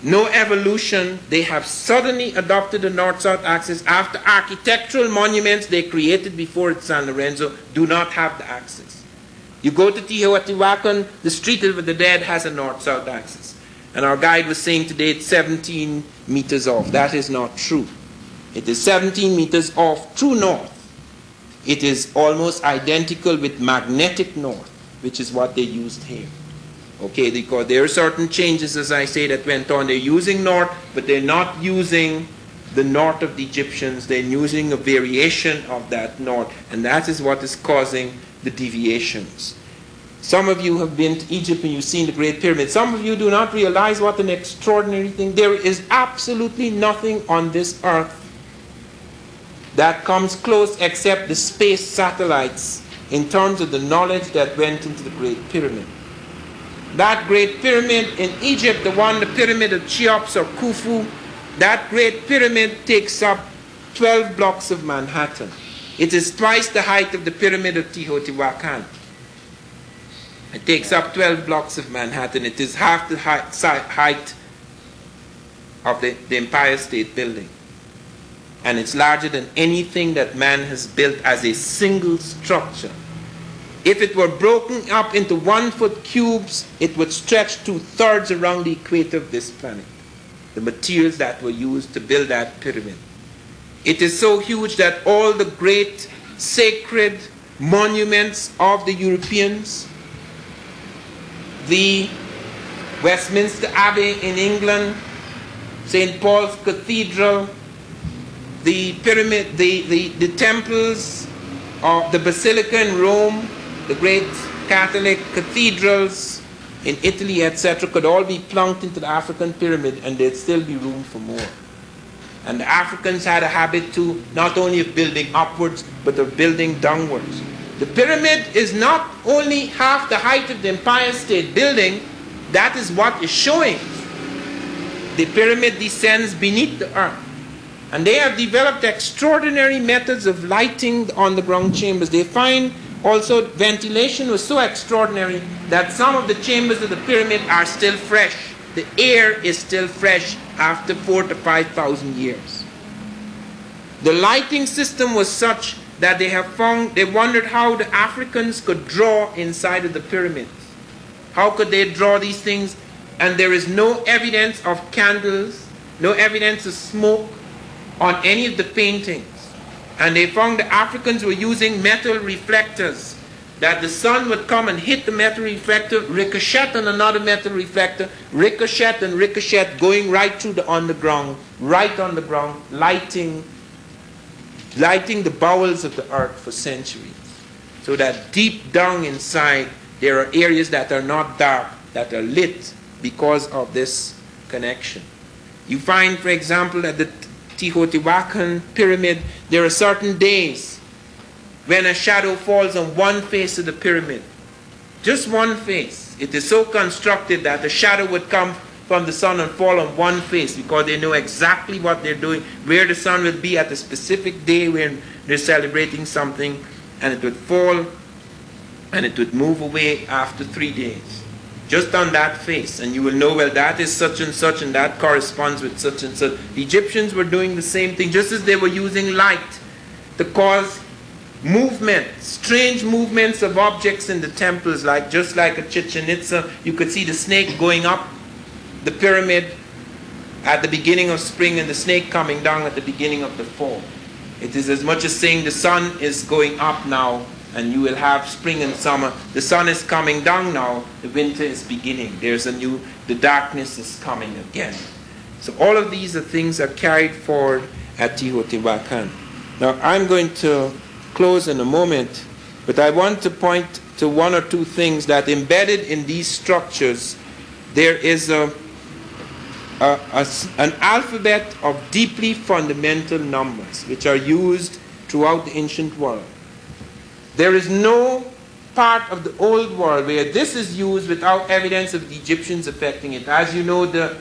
no evolution. They have suddenly adopted a north-south axis after architectural monuments they created before at San Lorenzo do not have the axis. You go to Teotihuacan, the Street of the Dead has a north-south axis. And our guide was saying today it's 17 meters off. That is not true. It is 17 meters off true north. It is almost identical with magnetic north, which is what they used here. Okay, because there are certain changes, as I say, that went on. They're using north, but they're not using the north of the Egyptians. They're using a variation of that north, and that is what is causing the deviations. Some of you have been to Egypt and you've seen the Great Pyramid. Some of you do not realize what an extraordinary thing. There is absolutely nothing on this earth that comes close except the space satellites in terms of the knowledge that went into the Great Pyramid. That Great Pyramid in Egypt, the one, the Pyramid of Cheops or Khufu, that Great Pyramid takes up 12 blocks of Manhattan. It is twice the height of the Pyramid of Teotihuacan. It takes up 12 blocks of Manhattan. It is half the height of the Empire State Building. And it's larger than anything that man has built as a single structure. If it were broken up into 1-foot cubes, it would stretch 2/3 around the equator of this planet. The materials that were used to build that pyramid. It is so huge that all the great sacred monuments of the Europeans, the Westminster Abbey in England, St. Paul's Cathedral, the pyramid, the temples of the Basilica in Rome, the great Catholic cathedrals in Italy, etc., could all be plunked into the African pyramid and there'd still be room for more. And the Africans had a habit too, not only of building upwards, but of building downwards. The pyramid is not only half the height of the Empire State Building, that is what is showing. The pyramid descends beneath the earth. And they have developed extraordinary methods of lighting the underground chambers. They find also ventilation was so extraordinary that some of the chambers of the pyramid are still fresh. The air is still fresh after 4,000 to 5,000 years. The lighting system was such that they wondered how the Africans could draw inside of the pyramids. How could they draw these things? And there is no evidence of candles, no evidence of smoke on any of the paintings. And they found the Africans were using metal reflectors, that the sun would come and hit the metal reflector, ricochet on another metal reflector, ricochet and ricochet, going right through the underground, right on the ground, lighting the bowels of the earth for centuries. So that deep down inside, there are areas that are not dark, that are lit because of this connection. You find, for example, at the Teotihuacan pyramid, there are certain days when a shadow falls on one face of the pyramid. Just one face. It is so constructed that the shadow would come from the sun and fall on one face, because they know exactly what they're doing, where the sun will be at a specific day when they're celebrating something, and it would fall and it would move away after 3 days. Just on that face, and you will know, well, that is such and such, and that corresponds with such and such. The Egyptians were doing the same thing, just as they were using light to cause movement, strange movements of objects in the temples, just like a Chichen Itza. You could see the snake going up the pyramid at the beginning of spring and the snake coming down at the beginning of the fall. It is as much as saying the sun is going up now and you will have spring and summer. The sun is coming down now, the winter is beginning. The darkness is coming again. So all of these are things that are carried forward at Teotihuacan. Now I'm going to close in a moment, but I want to point to one or two things that embedded in these structures. There is an alphabet of deeply fundamental numbers which are used throughout the ancient world. There is no part of the old world where this is used without evidence of the Egyptians affecting it. As you know, the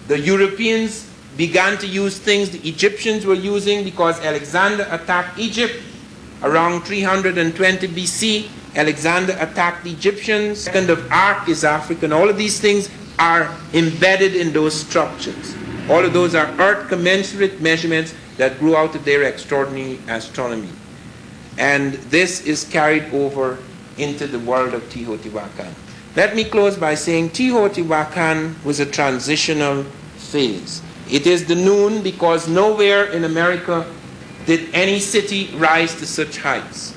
Europeans began to use things the Egyptians were using because Alexander attacked Egypt around 320 BC. Alexander attacked the Egyptians. The second of arc is African. All of these things are embedded in those structures. All of those are earth commensurate measurements that grew out of their extraordinary astronomy. And this is carried over into the world of Teotihuacan. Let me close by saying Teotihuacan was a transitional phase. It is the noon because nowhere in America did any city rise to such heights.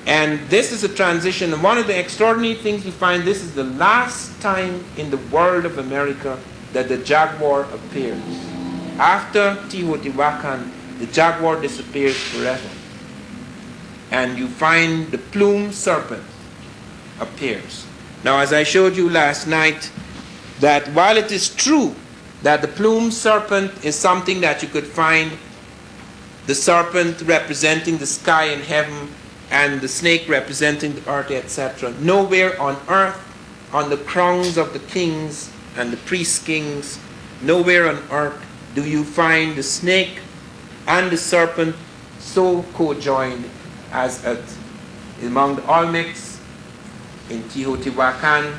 And this is a transition. And one of the extraordinary things we find, this is the last time in the world of America that the jaguar appears. After Teotihuacan, the jaguar disappears forever. And you find the plumed serpent appears. Now, as I showed you last night, that while it is true that the plumed serpent is something that you could find, the serpent representing the sky and heaven, and the snake representing the earth, etc. Nowhere on earth, on the crowns of the kings and the priest kings, nowhere on earth do you find the snake and the serpent so co-joined as among the Olmecs, in Teotihuacan,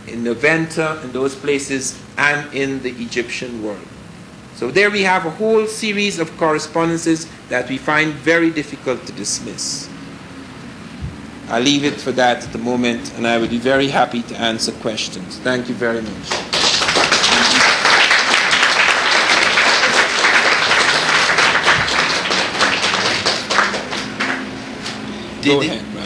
in Noventa, in those places, and in the Egyptian world. So there we have a whole series of correspondences that we find very difficult to dismiss. I'll leave it for that at the moment, and I would be very happy to answer questions. Thank you very much.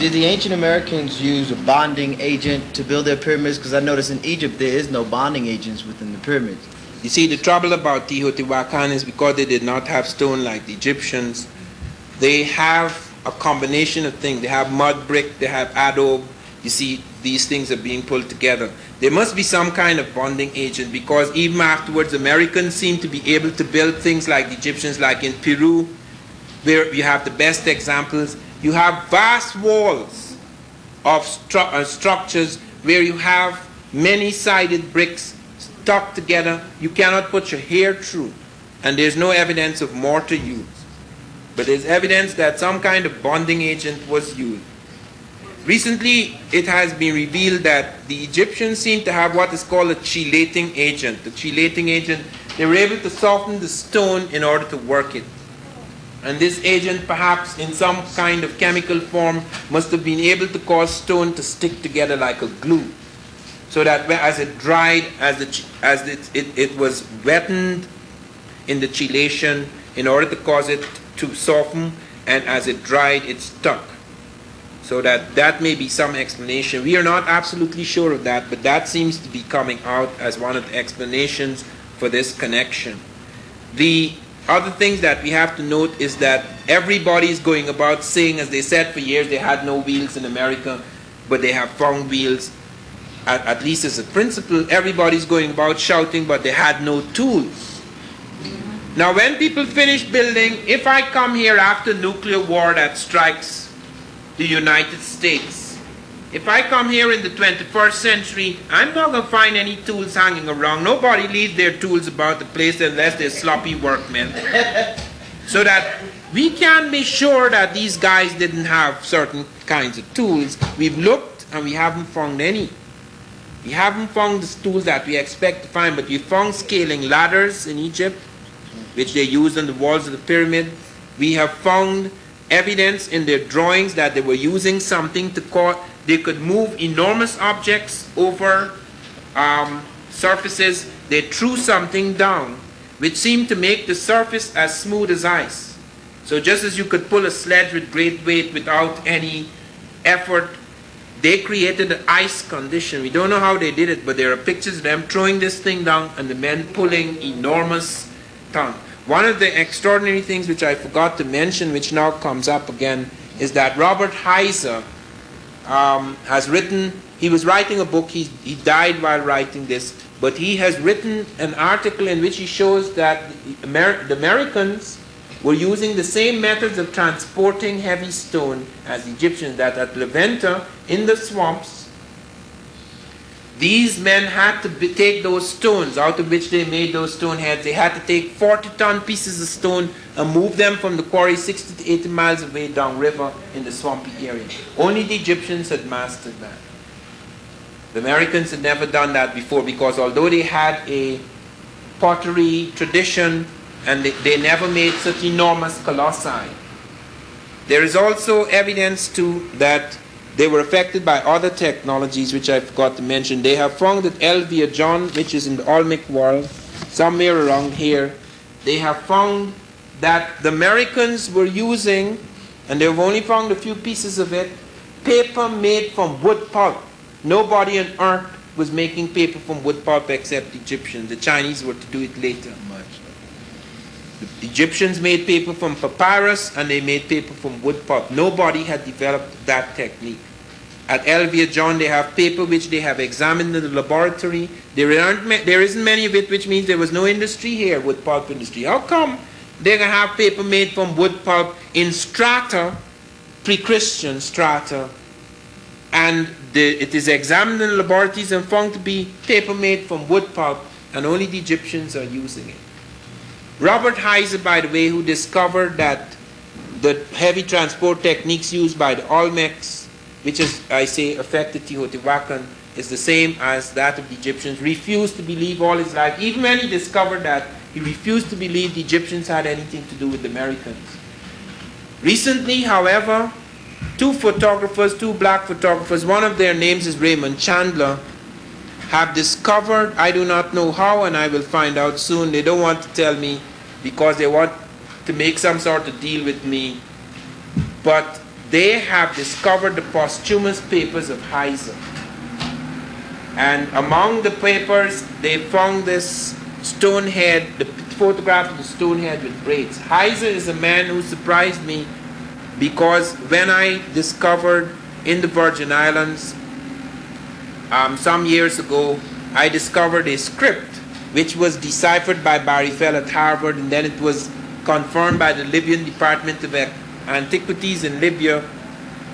Did the ancient Americans use a bonding agent to build their pyramids? Because I noticed in Egypt there is no bonding agents within the pyramids. You see, the trouble about Teotihuacan is because they did not have stone like the Egyptians, they have a combination of things. They have mud brick, they have adobe. You see, these things are being pulled together. There must be some kind of bonding agent, because even afterwards, Americans seem to be able to build things like the Egyptians, like in Peru, where you have the best examples. You have vast walls of structures where you have many-sided bricks stuck together. You cannot put your hair through, and there's no evidence of mortar use. But there's evidence that some kind of bonding agent was used. Recently, it has been revealed that the Egyptians seem to have what is called a chelating agent. The chelating agent, they were able to soften the stone in order to work it. And this agent, perhaps in some kind of chemical form, must have been able to cause stone to stick together like a glue. So that as it dried, it was wetted in the chelation in order to cause it to soften, and as it dried, it stuck. So that may be some explanation. We are not absolutely sure of that, but that seems to be coming out as one of the explanations for this connection. The other things that we have to note is that everybody is going about saying, as they said for years, they had no wheels in America, but they have found wheels. At least as a principle, everybody's going about shouting, but they had no tools. Now when people finish building, if I come here after nuclear war that strikes the United States, if I come here in the 21st century, I'm not going to find any tools hanging around. Nobody leaves their tools about the place unless they're sloppy workmen. So that we can be sure that these guys didn't have certain kinds of tools. We've looked and we haven't found any. We haven't found the tools that we expect to find, but we found scaling ladders in Egypt, which they used on the walls of the pyramid. We have found evidence in their drawings that they were using something to cause, they could move enormous objects over surfaces. They threw something down which seemed to make the surface as smooth as ice. So just as you could pull a sledge with great weight without any effort, they created an ice condition. We don't know how they did it, but there are pictures of them throwing this thing down and the men pulling enormous tons. One of the extraordinary things which I forgot to mention, which now comes up again, is that Robert Heiser has written, he was writing a book, he died while writing this, but he has written an article in which he shows that the Americans were using the same methods of transporting heavy stone as the Egyptians, that at Levanta, in the swamps, these men had to take those stones out of which they made those stone heads. They had to take 40-ton pieces of stone and move them from the quarry 60 to 80 miles away downriver in the swampy area. Only the Egyptians had mastered that. The Americans had never done that before, because although they had a pottery tradition and they never made such enormous colossi, there is also evidence too that they were affected by other technologies which I forgot to mention. They have found that El Villajón, which is in the Olmec world, somewhere around here, they have found that the Americans were using, and they've only found a few pieces of it, paper made from wood pulp. Nobody on earth was making paper from wood pulp except the Egyptians. The Chinese were to do it later. The Egyptians made paper from papyrus and they made paper from wood pulp. Nobody had developed that technique. At El Villajón, they have paper which they have examined in the laboratory. There isn't many of it, which means there was no industry here, wood pulp industry. How come they're going to have paper made from wood pulp in strata, pre-Christian strata, and it is examined in the laboratories and found to be paper made from wood pulp, and only the Egyptians are using it. Robert Heiser, by the way, who discovered that the heavy transport techniques used by the Olmecs, which, as I say, affected Teotihuacan, is the same as that of the Egyptians, refused to believe all his life. Even when he discovered that, he refused to believe the Egyptians had anything to do with the Americans. Recently, however, two black photographers, one of their names is Raymond Chandler, have discovered, I do not know how, and I will find out soon. They don't want to tell me because they want to make some sort of deal with me. But they have discovered the posthumous papers of Heiser. And among the papers, they found this stone head, the photograph of the stone head with braids. Heiser is a man who surprised me, because when I discovered in the Virgin Islands, some years ago, I discovered a script which was deciphered by Barry Fell at Harvard, and then it was confirmed by the Libyan Department of Antiquities in Libya.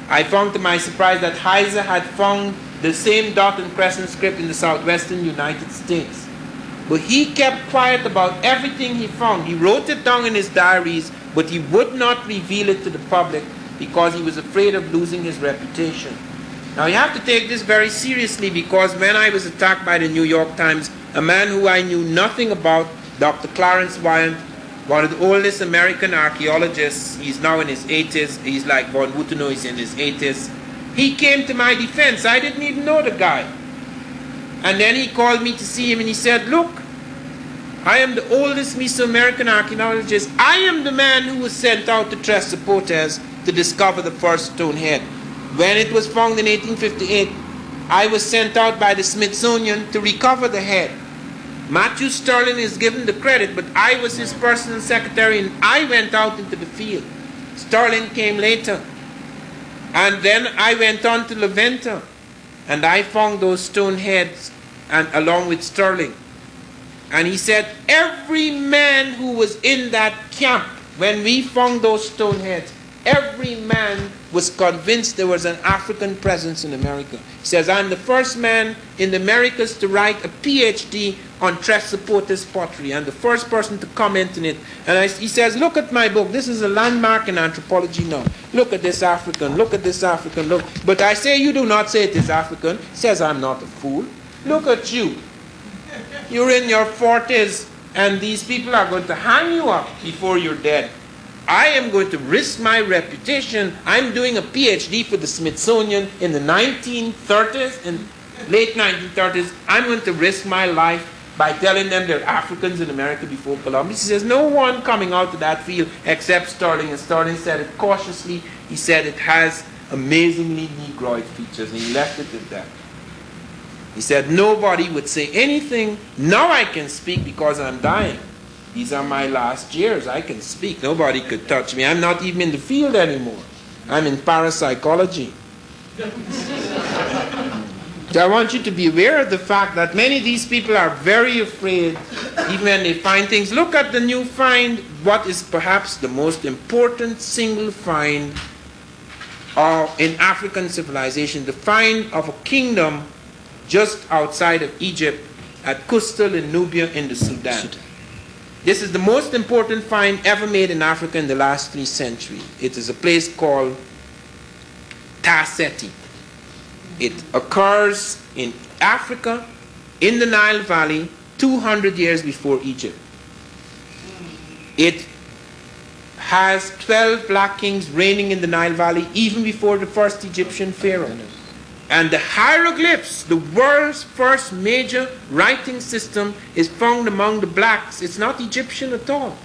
I found to my surprise that Heiser had found the same dot and crescent script in the southwestern United States. But he kept quiet about everything he found. He wrote it down in his diaries, but he would not reveal it to the public because he was afraid of losing his reputation. Now you have to take this very seriously, because when I was attacked by the New York Times, a man who I knew nothing about, Dr. Clarence Wyant, one of the oldest American archaeologists, he's now in his 80s, he's like Von Wutenau, he's in his 80s, he came to my defense. I didn't even know the guy. And then he called me to see him and he said, look, I am the oldest Mesoamerican archaeologist. I am the man who was sent out to Tres Zapotes to discover the first stone head. When it was found in 1858, I was sent out by the Smithsonian to recover the head. Matthew Sterling is given the credit, but I was his personal secretary and I went out into the field. Sterling came later. And then I went on to Levanta and I found those stone heads, and along with Sterling. And he said, every man who was in that camp, when we found those stone heads, every man was convinced there was an African presence in America. He says, I'm the first man in the Americas to write a PhD on Tres Zapote's pottery. I'm the first person to comment on it. And he says, look at my book. This is a landmark in anthropology now. Look at this African. Look at this African. Look. But I say you do not say it is African. He says, I'm not a fool. Look at you. You're in your 40s, and these people are going to hang you up before you're dead. I am going to risk my reputation. I'm doing a PhD for the Smithsonian in the 1930s, in late 1930s. I'm going to risk my life by telling them there are Africans in America before Columbus. He says, no one coming out of that field except Sterling. And Sterling said it cautiously. He said it has amazingly Negroid features, and he left it at that. He said, nobody would say anything. Now I can speak because I'm dying. These are my last years. I can speak. Nobody could touch me. I'm not even in the field anymore. I'm in parapsychology. So I want you to be aware of the fact that many of these people are very afraid, even when they find things. Look at the new find, what is perhaps the most important single find in African civilization, the find of a kingdom just outside of Egypt at Kustal in Nubia in the Sudan. This is the most important find ever made in Africa in the last 3 centuries. It is a place called Taseti. It occurs in Africa, in the Nile Valley, 200 years before Egypt. It has 12 black kings reigning in the Nile Valley even before the first Egyptian pharaoh. And the hieroglyphs, the world's first major writing system, is found among the blacks. It's not Egyptian at all.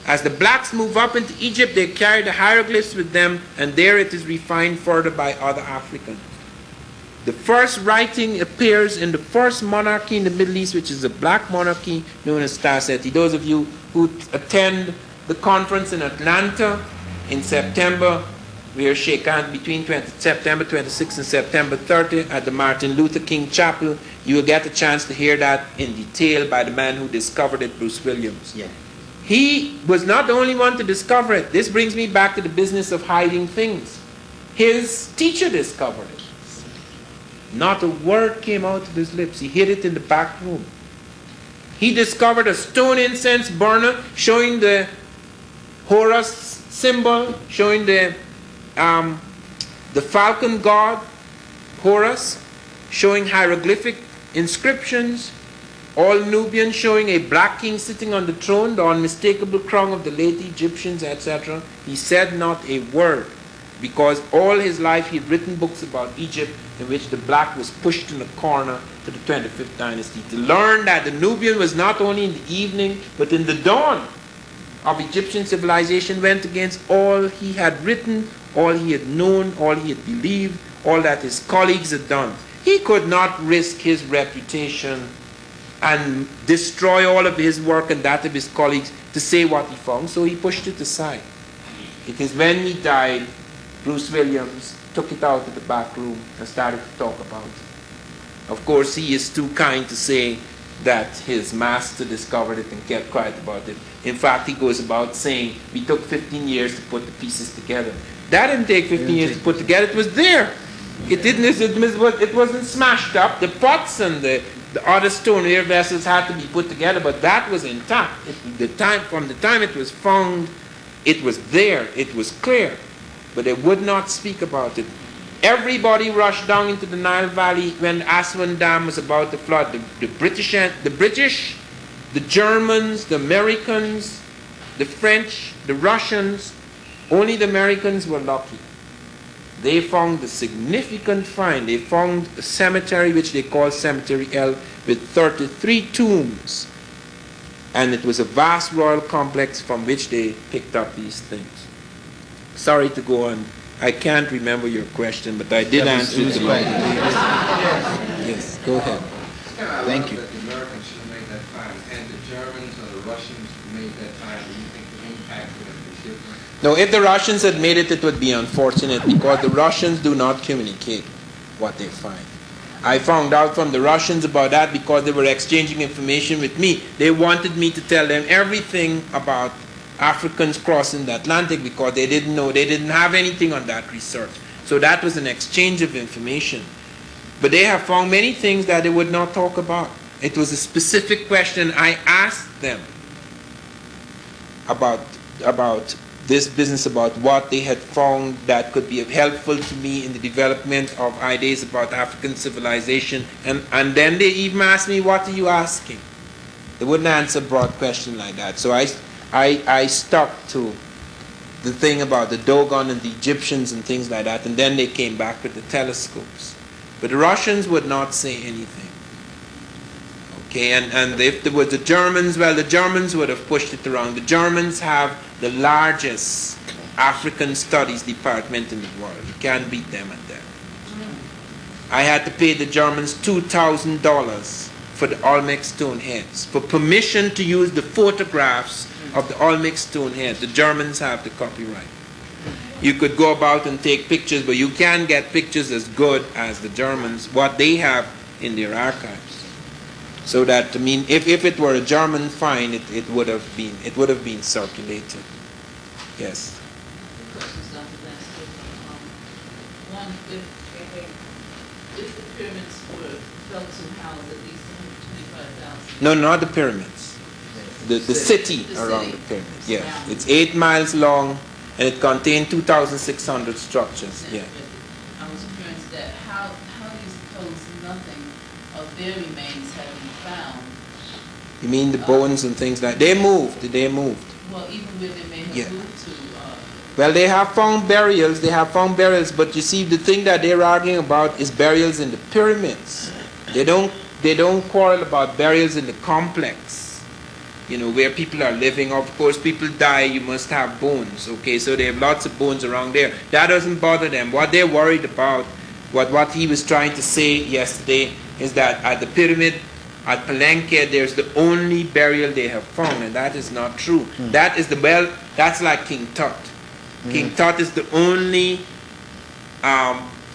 As the blacks move up into Egypt, they carry the hieroglyphs with them, and there it is refined further by other Africans. The first writing appears in the first monarchy in the Middle East, which is a black monarchy known as Taseti. Those of you who attend the conference in Atlanta in September, we are shaking hands between September 26th and September 30th at the Martin Luther King Chapel. You will get a chance to hear that in detail by the man who discovered it, Bruce Williams. Yeah. He was not the only one to discover it. This brings me back to the business of hiding things. His teacher discovered it. Not a word came out of his lips. He hid it in the back room. He discovered a stone incense burner showing the Horus symbol, showing the falcon god, Horus, showing hieroglyphic inscriptions, all Nubian, showing a black king sitting on the throne, the unmistakable crown of the late Egyptians, etc. He said not a word, because all his life he had written books about Egypt in which the black was pushed in a corner to the 25th dynasty, to learn that the Nubian was not only in the evening, but in the dawn of Egyptian civilization, went against all he had written, all he had known, all he had believed, all that his colleagues had done. He could not risk his reputation and destroy all of his work and that of his colleagues to say what he found, so he pushed it aside. It is when he died, Bruce Williams took it out of the back room and started to talk about it. Of course, he is too kind to say that his master discovered it and kept quiet about it. In fact, he goes about saying, we took 15 years to put the pieces together. That didn't take 15 years to put together. It was there. It wasn't smashed up. The pots and the other stoneware vessels had to be put together, but that was intact. From the time it was found, it was there. It was clear. But they would not speak about it. Everybody rushed down into the Nile Valley when Aswan Dam was about to flood. The British, the Germans, the Americans, the French, the Russians. Only the Americans were lucky. They found a significant find. They found a cemetery which they call Cemetery L with 33 tombs. And it was a vast royal complex from which they picked up these things. Sorry to go on. I can't remember your question, but I did answer it. Yes, go ahead. Thank you. The Americans should have made that find, and the Germans or the Russians made that find. Do you think the impact would have been different? No, if the Russians had made it, it would be unfortunate because the Russians do not communicate what they find. I found out from the Russians about that because they were exchanging information with me. They wanted me to tell them everything about Africans crossing the Atlantic because they didn't know, they didn't have anything on that research. So that was an exchange of information. But they have found many things that they would not talk about. It was a specific question I asked them about this business, about what they had found that could be helpful to me in the development of ideas about African civilization. And then they even asked me, what are you asking? They wouldn't answer a broad question like that. So I stuck to the thing about the Dogon and the Egyptians and things like that, and then they came back with the telescopes. But the Russians would not say anything. Okay, and if there was the Germans, well, the Germans would have pushed it around. The Germans have the largest African studies department in the world. You can't beat them at that. I had to pay the Germans $2,000 for the Olmec stone heads, for permission to use the photographs of the Olmec stone heads. The Germans have the copyright. You could go about and take pictures, but you can't get pictures as good as the Germans, what they have in their archives. So that, I mean, if it were a German find, it would have been circulated. Yes. Questions, Dr. Baxter. One, if the pyramids were built to house at least 125,000. No, not the pyramids. The city The around city. the pyramids. Yes. It's 8 miles long, and it contained 2,600 structures. Yeah. I was referring to that. How do you suppose nothing of their remains have been found? You mean the bones and things like that? They moved. Well, even where they may have moved to. Well, they have found burials, but you see, the thing that they're arguing about is burials in the pyramids. They don't quarrel about burials in the complex, where people are living. Of course, people die, you must have bones, okay? So they have lots of bones around there. That doesn't bother them. What they're worried about, what he was trying to say yesterday, is that at the pyramid, at Palenque, there's the only burial they have found, and that is not true. That's like King Tut. King Tut is the only,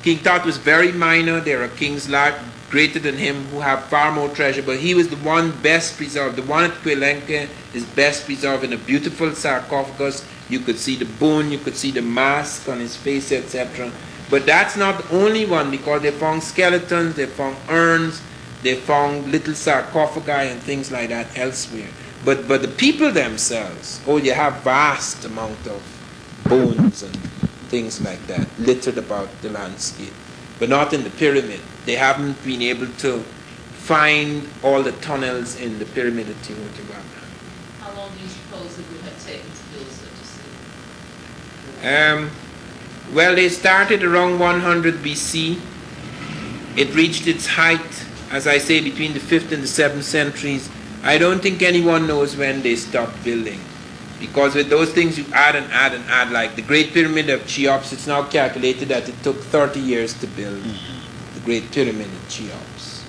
King Tut was very minor. There are kings greater than him who have far more treasure, but he was the one best preserved. The one at Palenque is best preserved in a beautiful sarcophagus. You could see the bone, you could see the mask on his face, etc. But that's not the only one, because they found skeletons, they found urns, they found little sarcophagi and things like that elsewhere. But the people themselves, you have vast amount of bones and things like that littered about the landscape, but not in the pyramid. They haven't been able to find all the tunnels in the pyramid at Teotihuacan. How long do you suppose it would have taken to build such a city? Well, they started around 100 BC. It reached its height, as I say, between the 5th and the 7th centuries. I don't think anyone knows when they stopped building. Because with those things you add and add and add, like the Great Pyramid of Cheops, it's now calculated that it took 30 years to build the Great Pyramid of Cheops.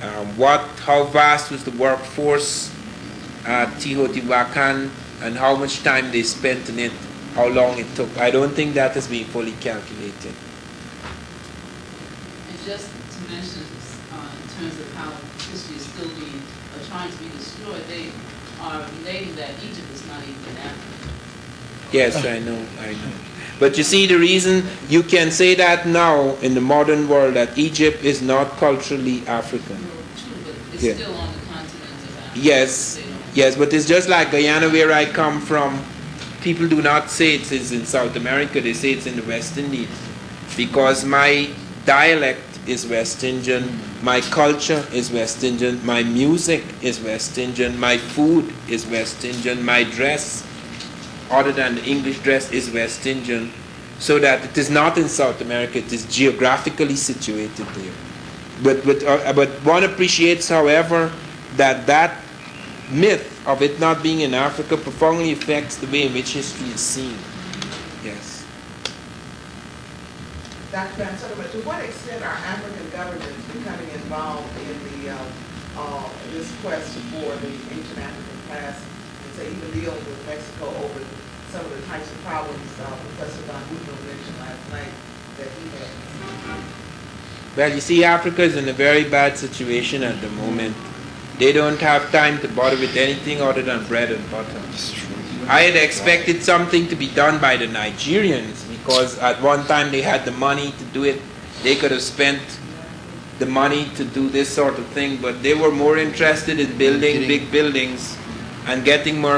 How vast was the workforce at Teotihuacan, and how much time they spent in it, how long it took, I don't think that has been fully calculated. And just to mention, in terms of how history is still being, trying to be destroyed, they are relating that Egypt is not even in Africa. Yes, I know. But you see, the reason you can say that now in the modern world, that Egypt is not culturally African. Well, true, but it's still on the continent of Africa. Yes, but it's just like Guyana, where I come from. People do not say it's in South America, they say it's in the West Indies. Because my dialect is West Indian, my culture is West Indian, my music is West Indian, my food is West Indian, my dress, other than the English dress, is West Indian. So that it is not in South America, it is geographically situated there. But one appreciates, however, that myth of it not being in Africa profoundly affects the way in which history is seen. Yes. Dr. Van Sutherland, to what extent are African governments becoming involved in this quest for the ancient African past, and say even dealing with Mexico over some of the types of problems Professor Van Woodrow mentioned last night that he had? Well, you see, Africa is in a very bad situation at the moment. They don't have time to bother with anything other than bread and butter. I had expected something to be done by the Nigerians because at one time they had the money to do it. They could have spent the money to do this sort of thing, but they were more interested in building big buildings and getting more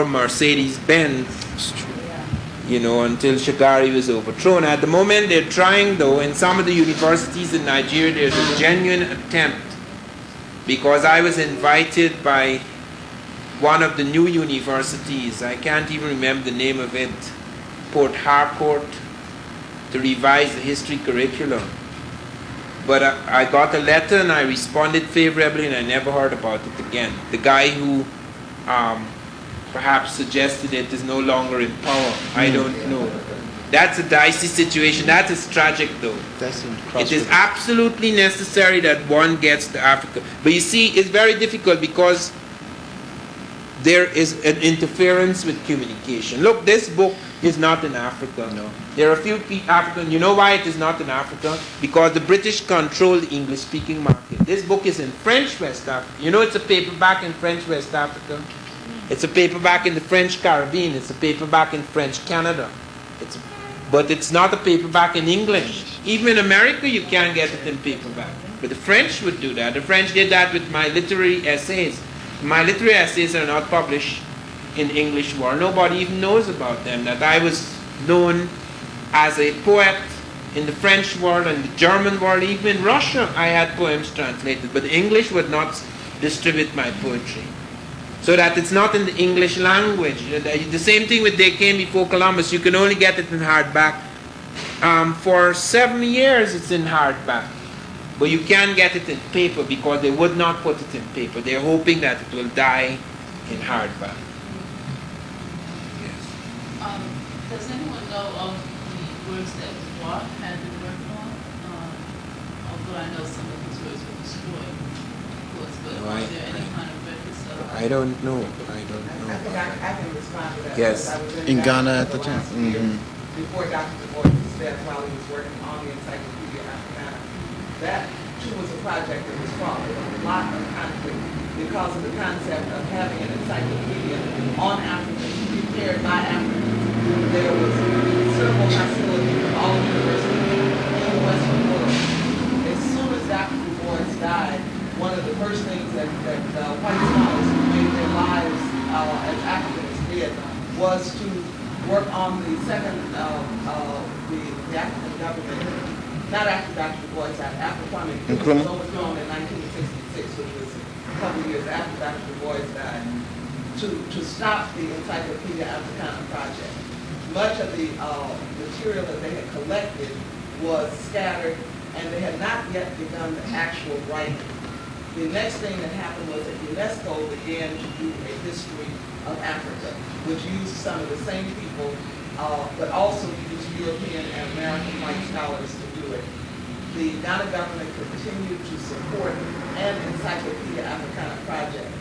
Mercedes-Benz, you know, until Shagari was overthrown. At the moment they're trying, though, in some of the universities in Nigeria, there's a genuine attempt, because I was invited by one of the new universities, I can't even remember the name of it, Port Harcourt, to revise the history curriculum. But I got a letter and I responded favorably, and I never heard about it again. The guy who perhaps suggested it is no longer in power. I don't know. That's a dicey situation. That is tragic, though. It is absolutely necessary that one gets to Africa. But you see, it's very difficult because there is an interference with communication. Look, this book is not in Africa. No. There are a few African. You know why it is not in Africa? Because the British control the English-speaking market. This book is in French West Africa. You know it's a paperback in French West Africa. It's a paperback in the French Caribbean. It's a paperback in French Canada. But it's not a paperback in English. Even in America, you can't get it in paperback. But the French would do that. The French did that with my literary essays. My literary essays are not published in English world. Nobody even knows about them. That I was known as a poet in the French world and the German world. Even in Russia, I had poems translated. But English would not distribute my poetry. So that it's not in the English language. The same thing with They Came Before Columbus. You can only get it in hardback. For 7 years it's in hardback. But you can't get it in paper because they would not put it in paper. They're hoping that it will die in hardback. Yes. Does anyone know of the works that Watt had been working on? Although I know some of his works were destroyed, of course, but No, are there any kind of records of I don't know. I think I can respond to that. Yes. I was In Ghana Ghana at the for time. last year, Before Dr. Du Bois' death, while he was working on the Encyclopedia Africana. That too was a project that was fraught with a lot of conflict because of the concept of having an encyclopedia on Africans, prepared by Africans. There was considerable hostility from all universities in the Western world. As soon as Dr. Du Bois died, one of the first things that white scholars who made their lives as Africans did was to work on the second, the African government, not after Dr. Du Bois died, after Kwame Nkrumah was overthrown in 1966, which was a couple of years after Dr. Du Bois died, to stop the Encyclopedia Africana project. Much of the material that they had collected was scattered, and they had not yet begun the actual writing. The next thing that happened was that UNESCO began to do a history of Africa, which used some of the same people, but also used European and American white scholars to do it. The Ghana government continued to support an Encyclopedia Africana project,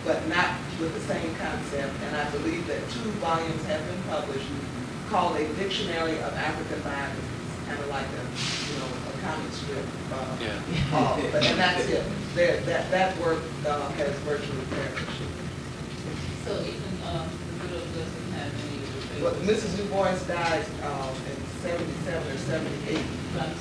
but not with the same concept, and I believe that 2 volumes have been published called A Dictionary of African Biographies, kind of like a comic strip. And that's it. That work has virtually perished. So even the widow doesn't have any. Well, Mrs. Du Bois died in 77 or 78,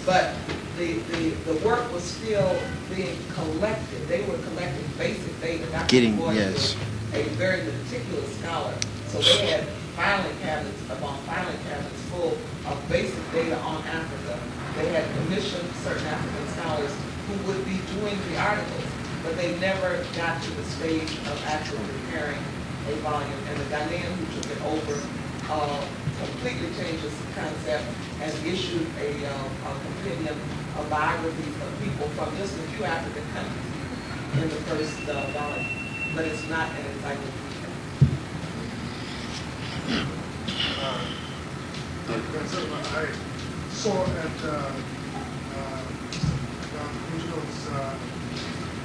but the work was still being collected. They were collecting basic data. Dr. Du Bois was a very meticulous scholar, so they had filing cabinets upon filing cabinets full of basic data on Africa. They had commissioned certain African scholars who would be doing the articles, but they never got to the stage of actually preparing a volume. And the Ghanaian who took it over completely changed the concept and issued a compendium of biographies of people from just a few African countries in the first volume. But it's not an encyclopedia. I saw at Mr.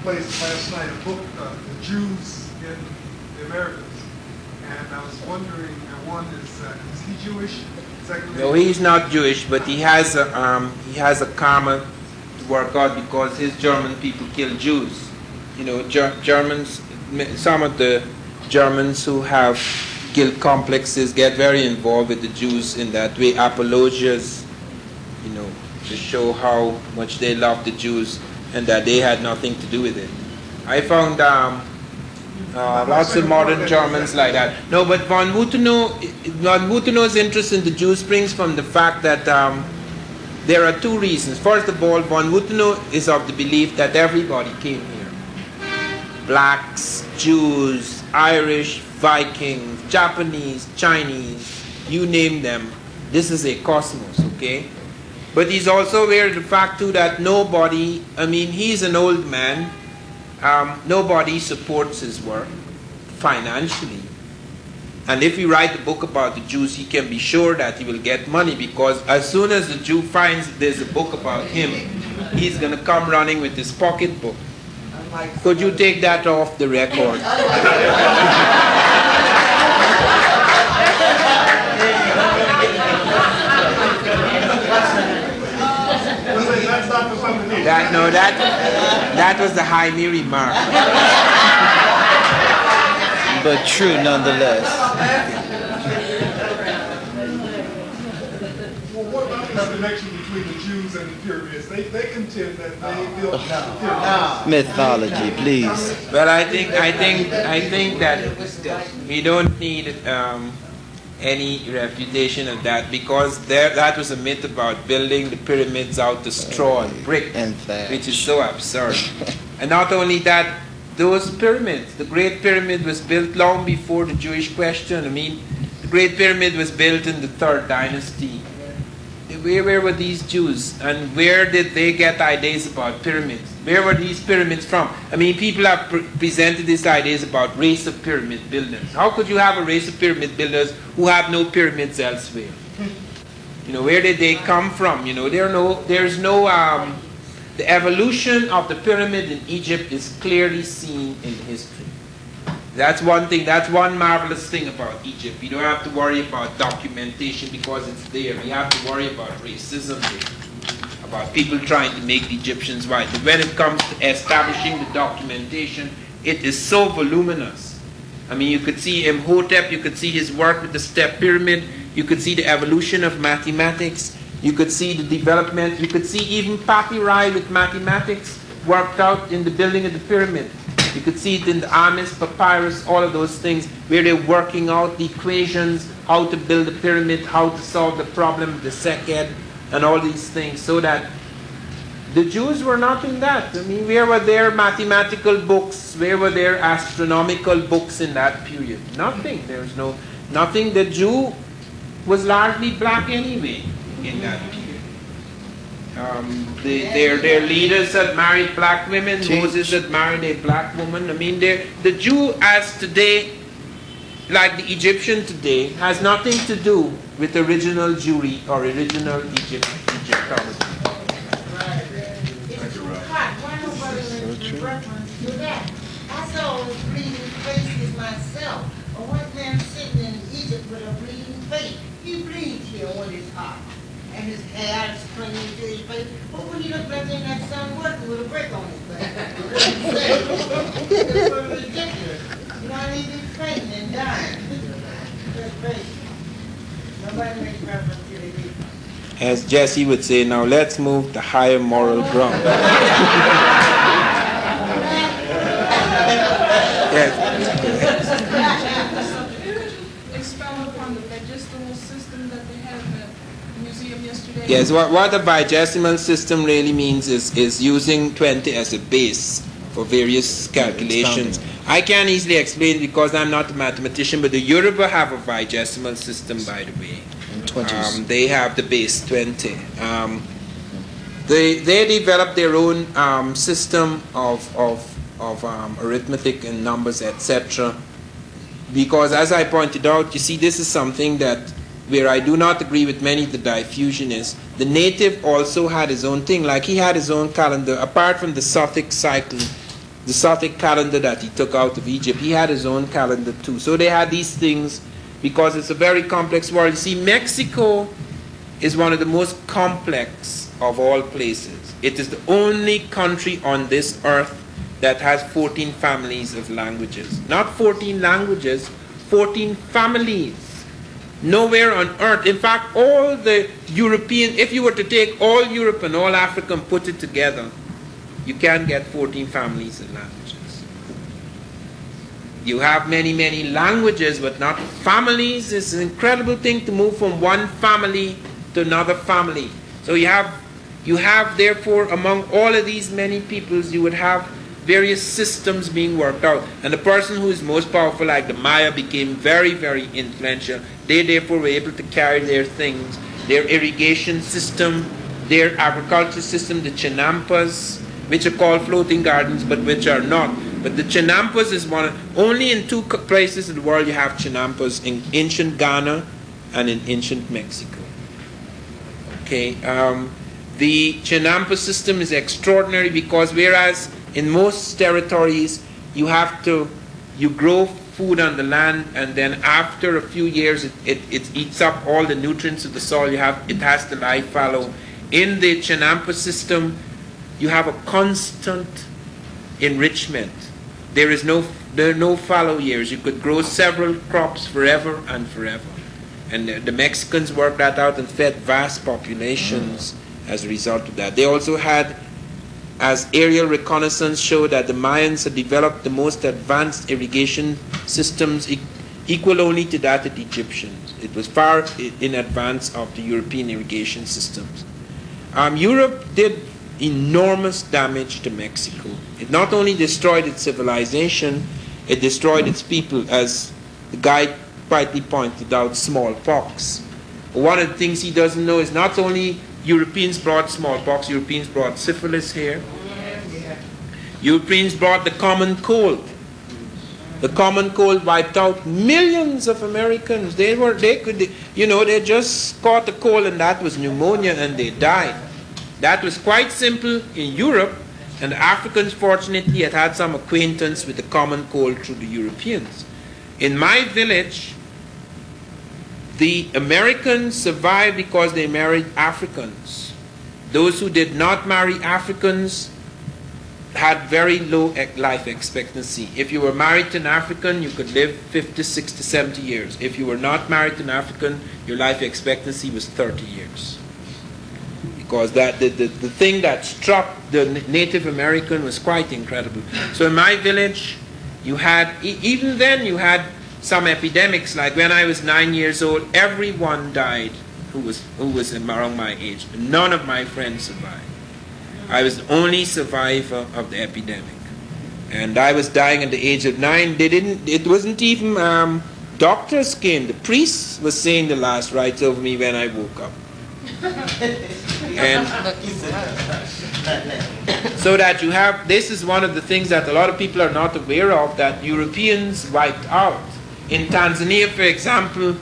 place last night a book, The Jews in the Americas. And I was wondering, one is he Jewish? Secondly, No, he's not Jewish, but he has a karma work out because his German people kill Jews. You know, Germans, some of the Germans who have guilt complexes get very involved with the Jews in that way, apologias, you know, to show how much they love the Jews and that they had nothing to do with it. I found lots of modern Germans like that. No, but von Wuthenau's interest in the Jews springs from the fact that there are two reasons. First of all, von Wuthenau is of the belief that everybody came here. Blacks, Jews, Irish, Vikings, Japanese, Chinese, you name them. This is a cosmos, okay? But he's also aware of the fact too that nobody, I mean, he's an old man, nobody supports his work financially. And if he writes a book about the Jews, he can be sure that he will get money, because as soon as the Jew finds there's a book about him, he's going to come running with his pocketbook. Could you take that off the record? That was the Jaime remark. But true nonetheless. Well, what about the connection between the Jews and the pyramids? They contend that they built the pyramids. Mythology, please. Well, I think that we don't need any refutation of that, because that was a myth about building the pyramids out of straw and brick, and thatch, which is so absurd. And not only that, those pyramids, the Great Pyramid was built long before the Jewish question. I mean, the Great Pyramid was built in the 3rd dynasty. Where were these Jews? And where did they get ideas about pyramids? Where were these pyramids from? I mean, people have presented these ideas about race of pyramid builders. How could you have a race of pyramid builders who have no pyramids elsewhere? You know, where did they come from? You know, there's no the evolution of the pyramid in Egypt is clearly seen in history. That's one thing, that's one marvelous thing about Egypt. You don't have to worry about documentation because it's there. You have to worry about racism there, about people trying to make the Egyptians white. But when it comes to establishing the documentation, it is so voluminous. I mean, you could see Imhotep, you could see his work with the step pyramid, you could see the evolution of mathematics, you could see the development, you could see even papyri with mathematics worked out in the building of the pyramid. You could see it in the Amis papyrus, all of those things, where they're working out the equations, how to build a pyramid, how to solve the problem of the Seked, and all these things, so that the Jews were not in that. I mean, where were their mathematical books? Where were their astronomical books in that period? Nothing. There's nothing. The Jew was largely black anyway in that period. Their leaders had married black women. Moses had married a black woman. I mean, the Jew as today, like the Egyptian today, has nothing to do with original Jewry or original Egyptology. To that. I saw bleeding faces myself. A white man sitting in Egypt with a bleeding face. He bleeds here when it's hot. And his hair is clinging to his face. But when he looked back in that sun working with a brick on his face. It's so ridiculous. You know, he'd be fainting and dying. That's crazy. Nobody makes reference to the people. As Jesse would say, now let's move to higher moral ground. Yes. Expound upon the digestible system that they had in the museum yesterday. Yes, what a digestimal system really means is using 20 as a base for various calculations. I can't easily explain it because I'm not a mathematician, but the Yoruba have a digestimal system, by the way. They have the base 20. They developed their own system of arithmetic and numbers, etc. Because, as I pointed out, you see, this is something that where I do not agree with many of the diffusionists. The native also had his own thing, like he had his own calendar. Apart from the Sothic cycle, the Sothic calendar that he took out of Egypt, he had his own calendar too. So they had these things because it's a very complex world. You see, Mexico is one of the most complex of all places. It is the only country on this earth that has 14 families of languages. Not 14 languages, 14 families. Nowhere on earth. In fact, all the European, if you were to take all Europe and all Africa and put it together, you can't get 14 families of languages. You have many, many languages, but not families. It's an incredible thing to move from one family to another family. So you have therefore, among all of these many peoples, you would have various systems being worked out. And the person who is most powerful, like the Maya, became very, very influential. They therefore were able to carry their things, their irrigation system, their agriculture system, the Chinampas, which are called floating gardens, but which are not. But the Chinampas is only in two places in the world you have Chinampas, in ancient Ghana and in ancient Mexico. Okay, the Chinampa system is extraordinary because whereas in most territories you grow food on the land, and then after a few years it eats up all the nutrients of the soil. It has to lie fallow. In the Chinampa system, you have a constant enrichment. There are no fallow years. You could grow several crops forever and forever. And the Mexicans worked that out and fed vast populations as a result of that. They also had, as aerial reconnaissance showed, that the Mayans had developed the most advanced irrigation systems equal only to that of the Egyptians. It was far in advance of the European irrigation systems. Europe did enormous damage to Mexico. It not only destroyed its civilization, it destroyed its people, as the guide rightly pointed out, smallpox. One of the things he doesn't know is not only Europeans brought smallpox, Europeans brought syphilis here. Europeans brought the common cold. The common cold wiped out millions of Americans. They just caught a cold and that was pneumonia and they died. That was quite simple in Europe, and the Africans fortunately had some acquaintance with the common cold through the Europeans. In my village, the Americans survived because they married Africans. Those who did not marry Africans had very low life expectancy. If you were married to an African, you could live 50, 60, 70 years. If you were not married to an African, your life expectancy was 30 years. Because the thing that struck the Native American was quite incredible. So in my village, you had, even then you had some epidemics. Like when I was 9 years old, everyone died who was around my age. None of my friends survived. I was the only survivor of the epidemic. And I was dying at the age of 9. It wasn't even, doctors came. The priest was saying the last rites over me when I woke up. And so that you have, this is one of the things that a lot of people are not aware of, that Europeans wiped out. In Tanzania, for example,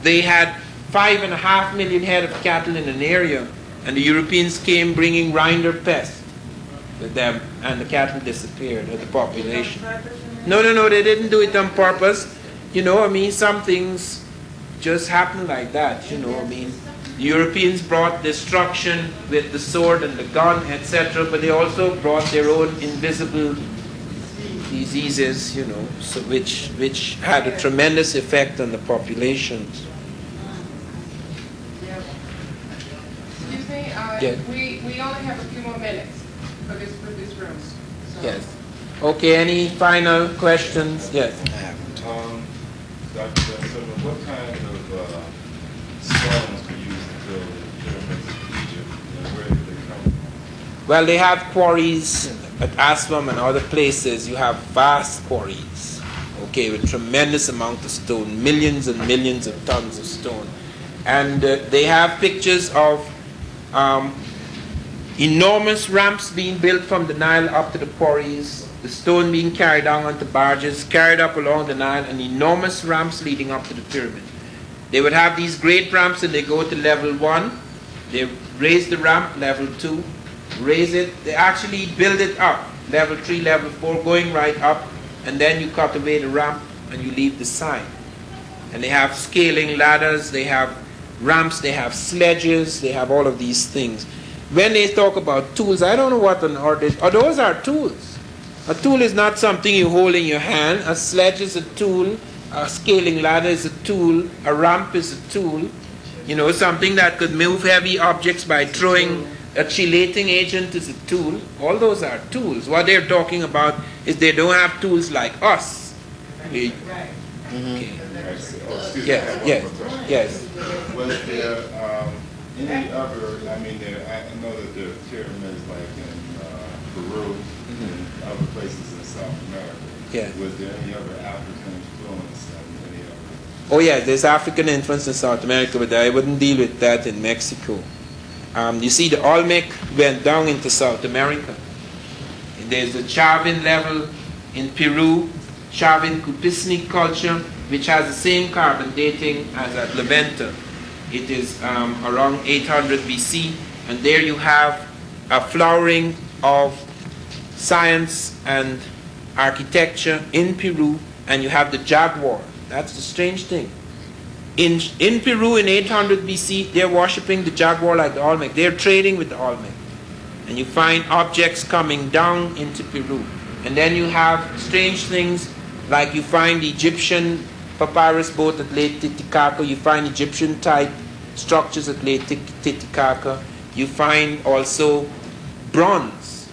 they had 5.5 million head of cattle in an area, and the Europeans came bringing rinder pest with them, and the cattle disappeared, or the population. No, they didn't do it on purpose. Some things just happen like that, The Europeans brought destruction with the sword and the gun, etc., but they also brought their own invisible diseases, so which had a tremendous effect on the populations. Excuse me, Yes. we only have a few more minutes for this room. So. Yes. Okay, any final questions? Yes. Dr. Silva, what kind of stones were used to build the pyramids of Egypt, and where did they come from? Well, they have quarries at Aswan and other places. You have vast quarries, okay, with tremendous amount of stone, millions and millions of tons of stone. And they have pictures of enormous ramps being built from the Nile up to the quarries, the stone being carried down onto barges, carried up along the Nile, and enormous ramps leading up to the pyramid. They would have these great ramps and they go to level 1. They raise the ramp, level 2, raise it. They actually build it up, level 3, level 4, going right up, and then you cut away the ramp and you leave the sign. And they have scaling ladders, they have ramps, they have sledges, they have all of these things. When they talk about tools, I don't know what on earth or those are tools. A tool is not something you hold in your hand. A sledge is a tool. A scaling ladder is a tool. A ramp is a tool. You know, something that could move heavy objects by throwing a chelating agent is a tool. All those are tools. What they're talking about is they don't have tools like us. Okay. Yes. Was there any other, I mean, I know that there are pyramids like in Peru and other places in South America. Yeah. Was there any other African influence in any other? Oh yeah, there's African influence in South America, but I wouldn't deal with that in Mexico. You see, the Olmec went down into South America. There's the Chavin level in Peru, Chavin Cupisnic culture, which has the same carbon dating as at Levanta. It is around 800 BC, and there you have a flowering of science and architecture in Peru, and you have the jaguar. That's the strange thing. In Peru in 800 BC, they're worshipping the jaguar like the Olmec. They're trading with the Olmec. And you find objects coming down into Peru. And then you have strange things like you find the Egyptian papyrus boat at Lake Titicaca. You find Egyptian type structures at Lake Titicaca. You find also bronze.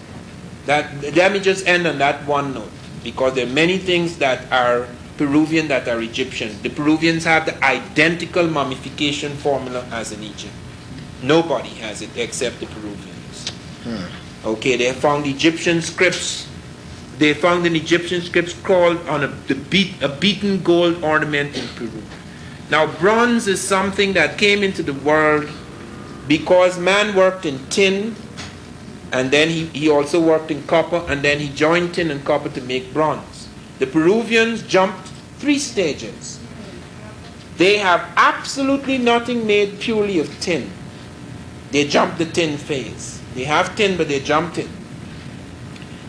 Let me just end on that one note, because there are many things that are Peruvian that are Egyptian. The Peruvians have the identical mummification formula as in Egypt. Nobody has it except the Peruvians. Okay, they found Egyptian scripts. They found an Egyptian script called on a beaten gold ornament in Peru. Now, bronze is something that came into the world because man worked in tin, and then he also worked in copper, and then he joined tin and copper to make bronze. The Peruvians jumped 3 stages. They have absolutely nothing made purely of tin. They jumped the tin phase. They have tin, but they jumped it.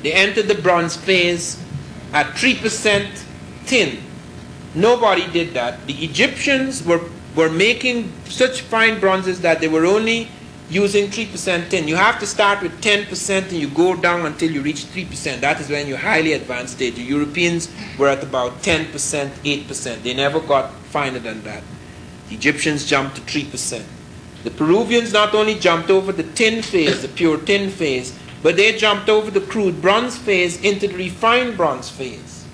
They entered the bronze phase at 3% tin. Nobody did that. The Egyptians were making such fine bronzes that they were only using 3% tin. You have to start with 10% and you go down until you reach 3%. That is when you're highly advanced stage. The Europeans were at about 10%, 8%. They never got finer than that. The Egyptians jumped to 3%. The Peruvians not only jumped over the tin phase, the pure tin phase, but they jumped over the crude bronze phase into the refined bronze phase.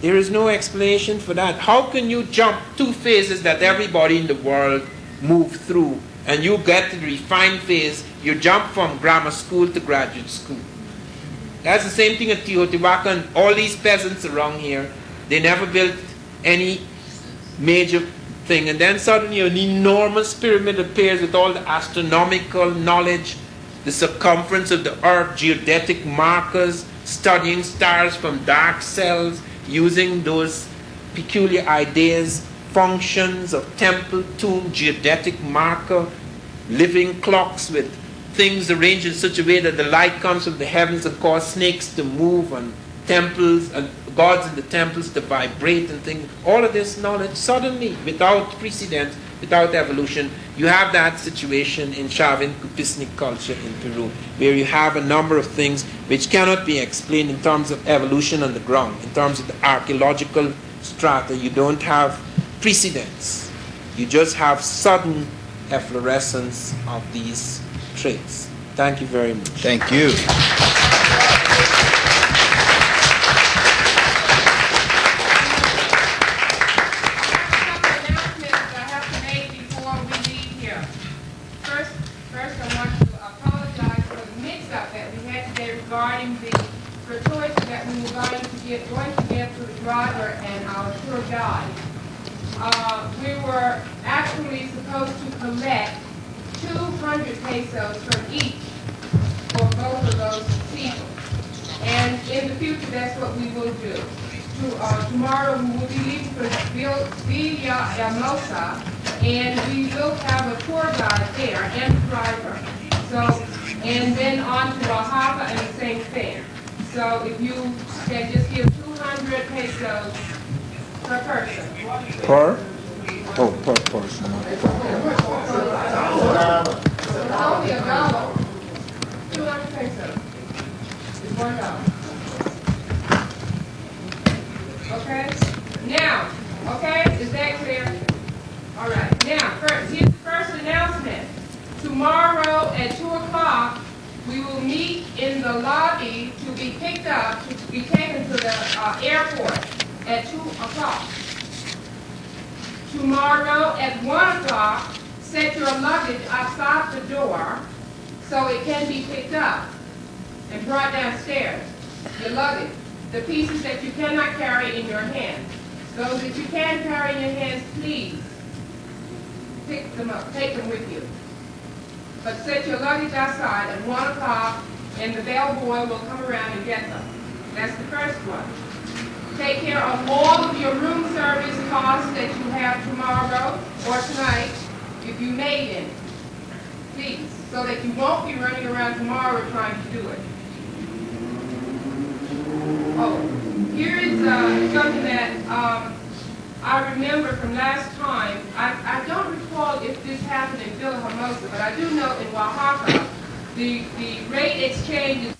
There is no explanation for that. How can you jump 2 phases that everybody in the world moved through, and you get to the refined phase, you jump from grammar school to graduate school? That's the same thing at Teotihuacan. All these peasants around here, they never built any major thing, and then suddenly an enormous pyramid appears with all the astronomical knowledge, the circumference of the earth, geodetic markers, studying stars from dark cells, using those peculiar ideas, functions of temple, tomb, geodetic marker, living clocks with things arranged in such a way that the light comes from the heavens and cause snakes to move, and temples and gods in the temples to vibrate and things. All of this knowledge suddenly, without precedent, without evolution, you have that situation in Chavin Cupisnic culture in Peru, where you have a number of things which cannot be explained in terms of evolution on the ground. In terms of the archaeological strata, you don't have precedents. You just have sudden efflorescence of these traits. Thank you very much. Thank you. Regarding the gratuity that we were going to give to the driver and our tour guide. We were actually supposed to collect 200 pesos from each for both of those people. And in the future, that's what we will do. Tomorrow we will be leaving for Villahermosa, and we will have a tour guide there and a driver. So, and then on to Oaxaca and the same thing. So if you can just give 200 pesos per person. Per? Oh, per person. It's only $1. Do not think so. It's $1. Okay? Now, okay, is that clear? All right. Now, first, here's the first announcement. Tomorrow at 2 o'clock, we will meet in the lobby to be picked up, to be taken to the airport at 2 o'clock. Tomorrow at 1 o'clock, set your luggage outside the door so it can be picked up and brought downstairs. Your luggage, the pieces that you cannot carry in your hands. Those that you can carry in your hands, please pick them up, take them with you. But set your luggage outside at 1 o'clock and the bellboy will come around and get them. That's the first one. Take care of all of your room service costs that you have tomorrow or tonight, if you made any. Please, so that you won't be running around tomorrow trying to do it. Oh, here is something that I remember from last time. I don't recall if this happened in Villahermosa, but I do know in Oaxaca, the rate exchange is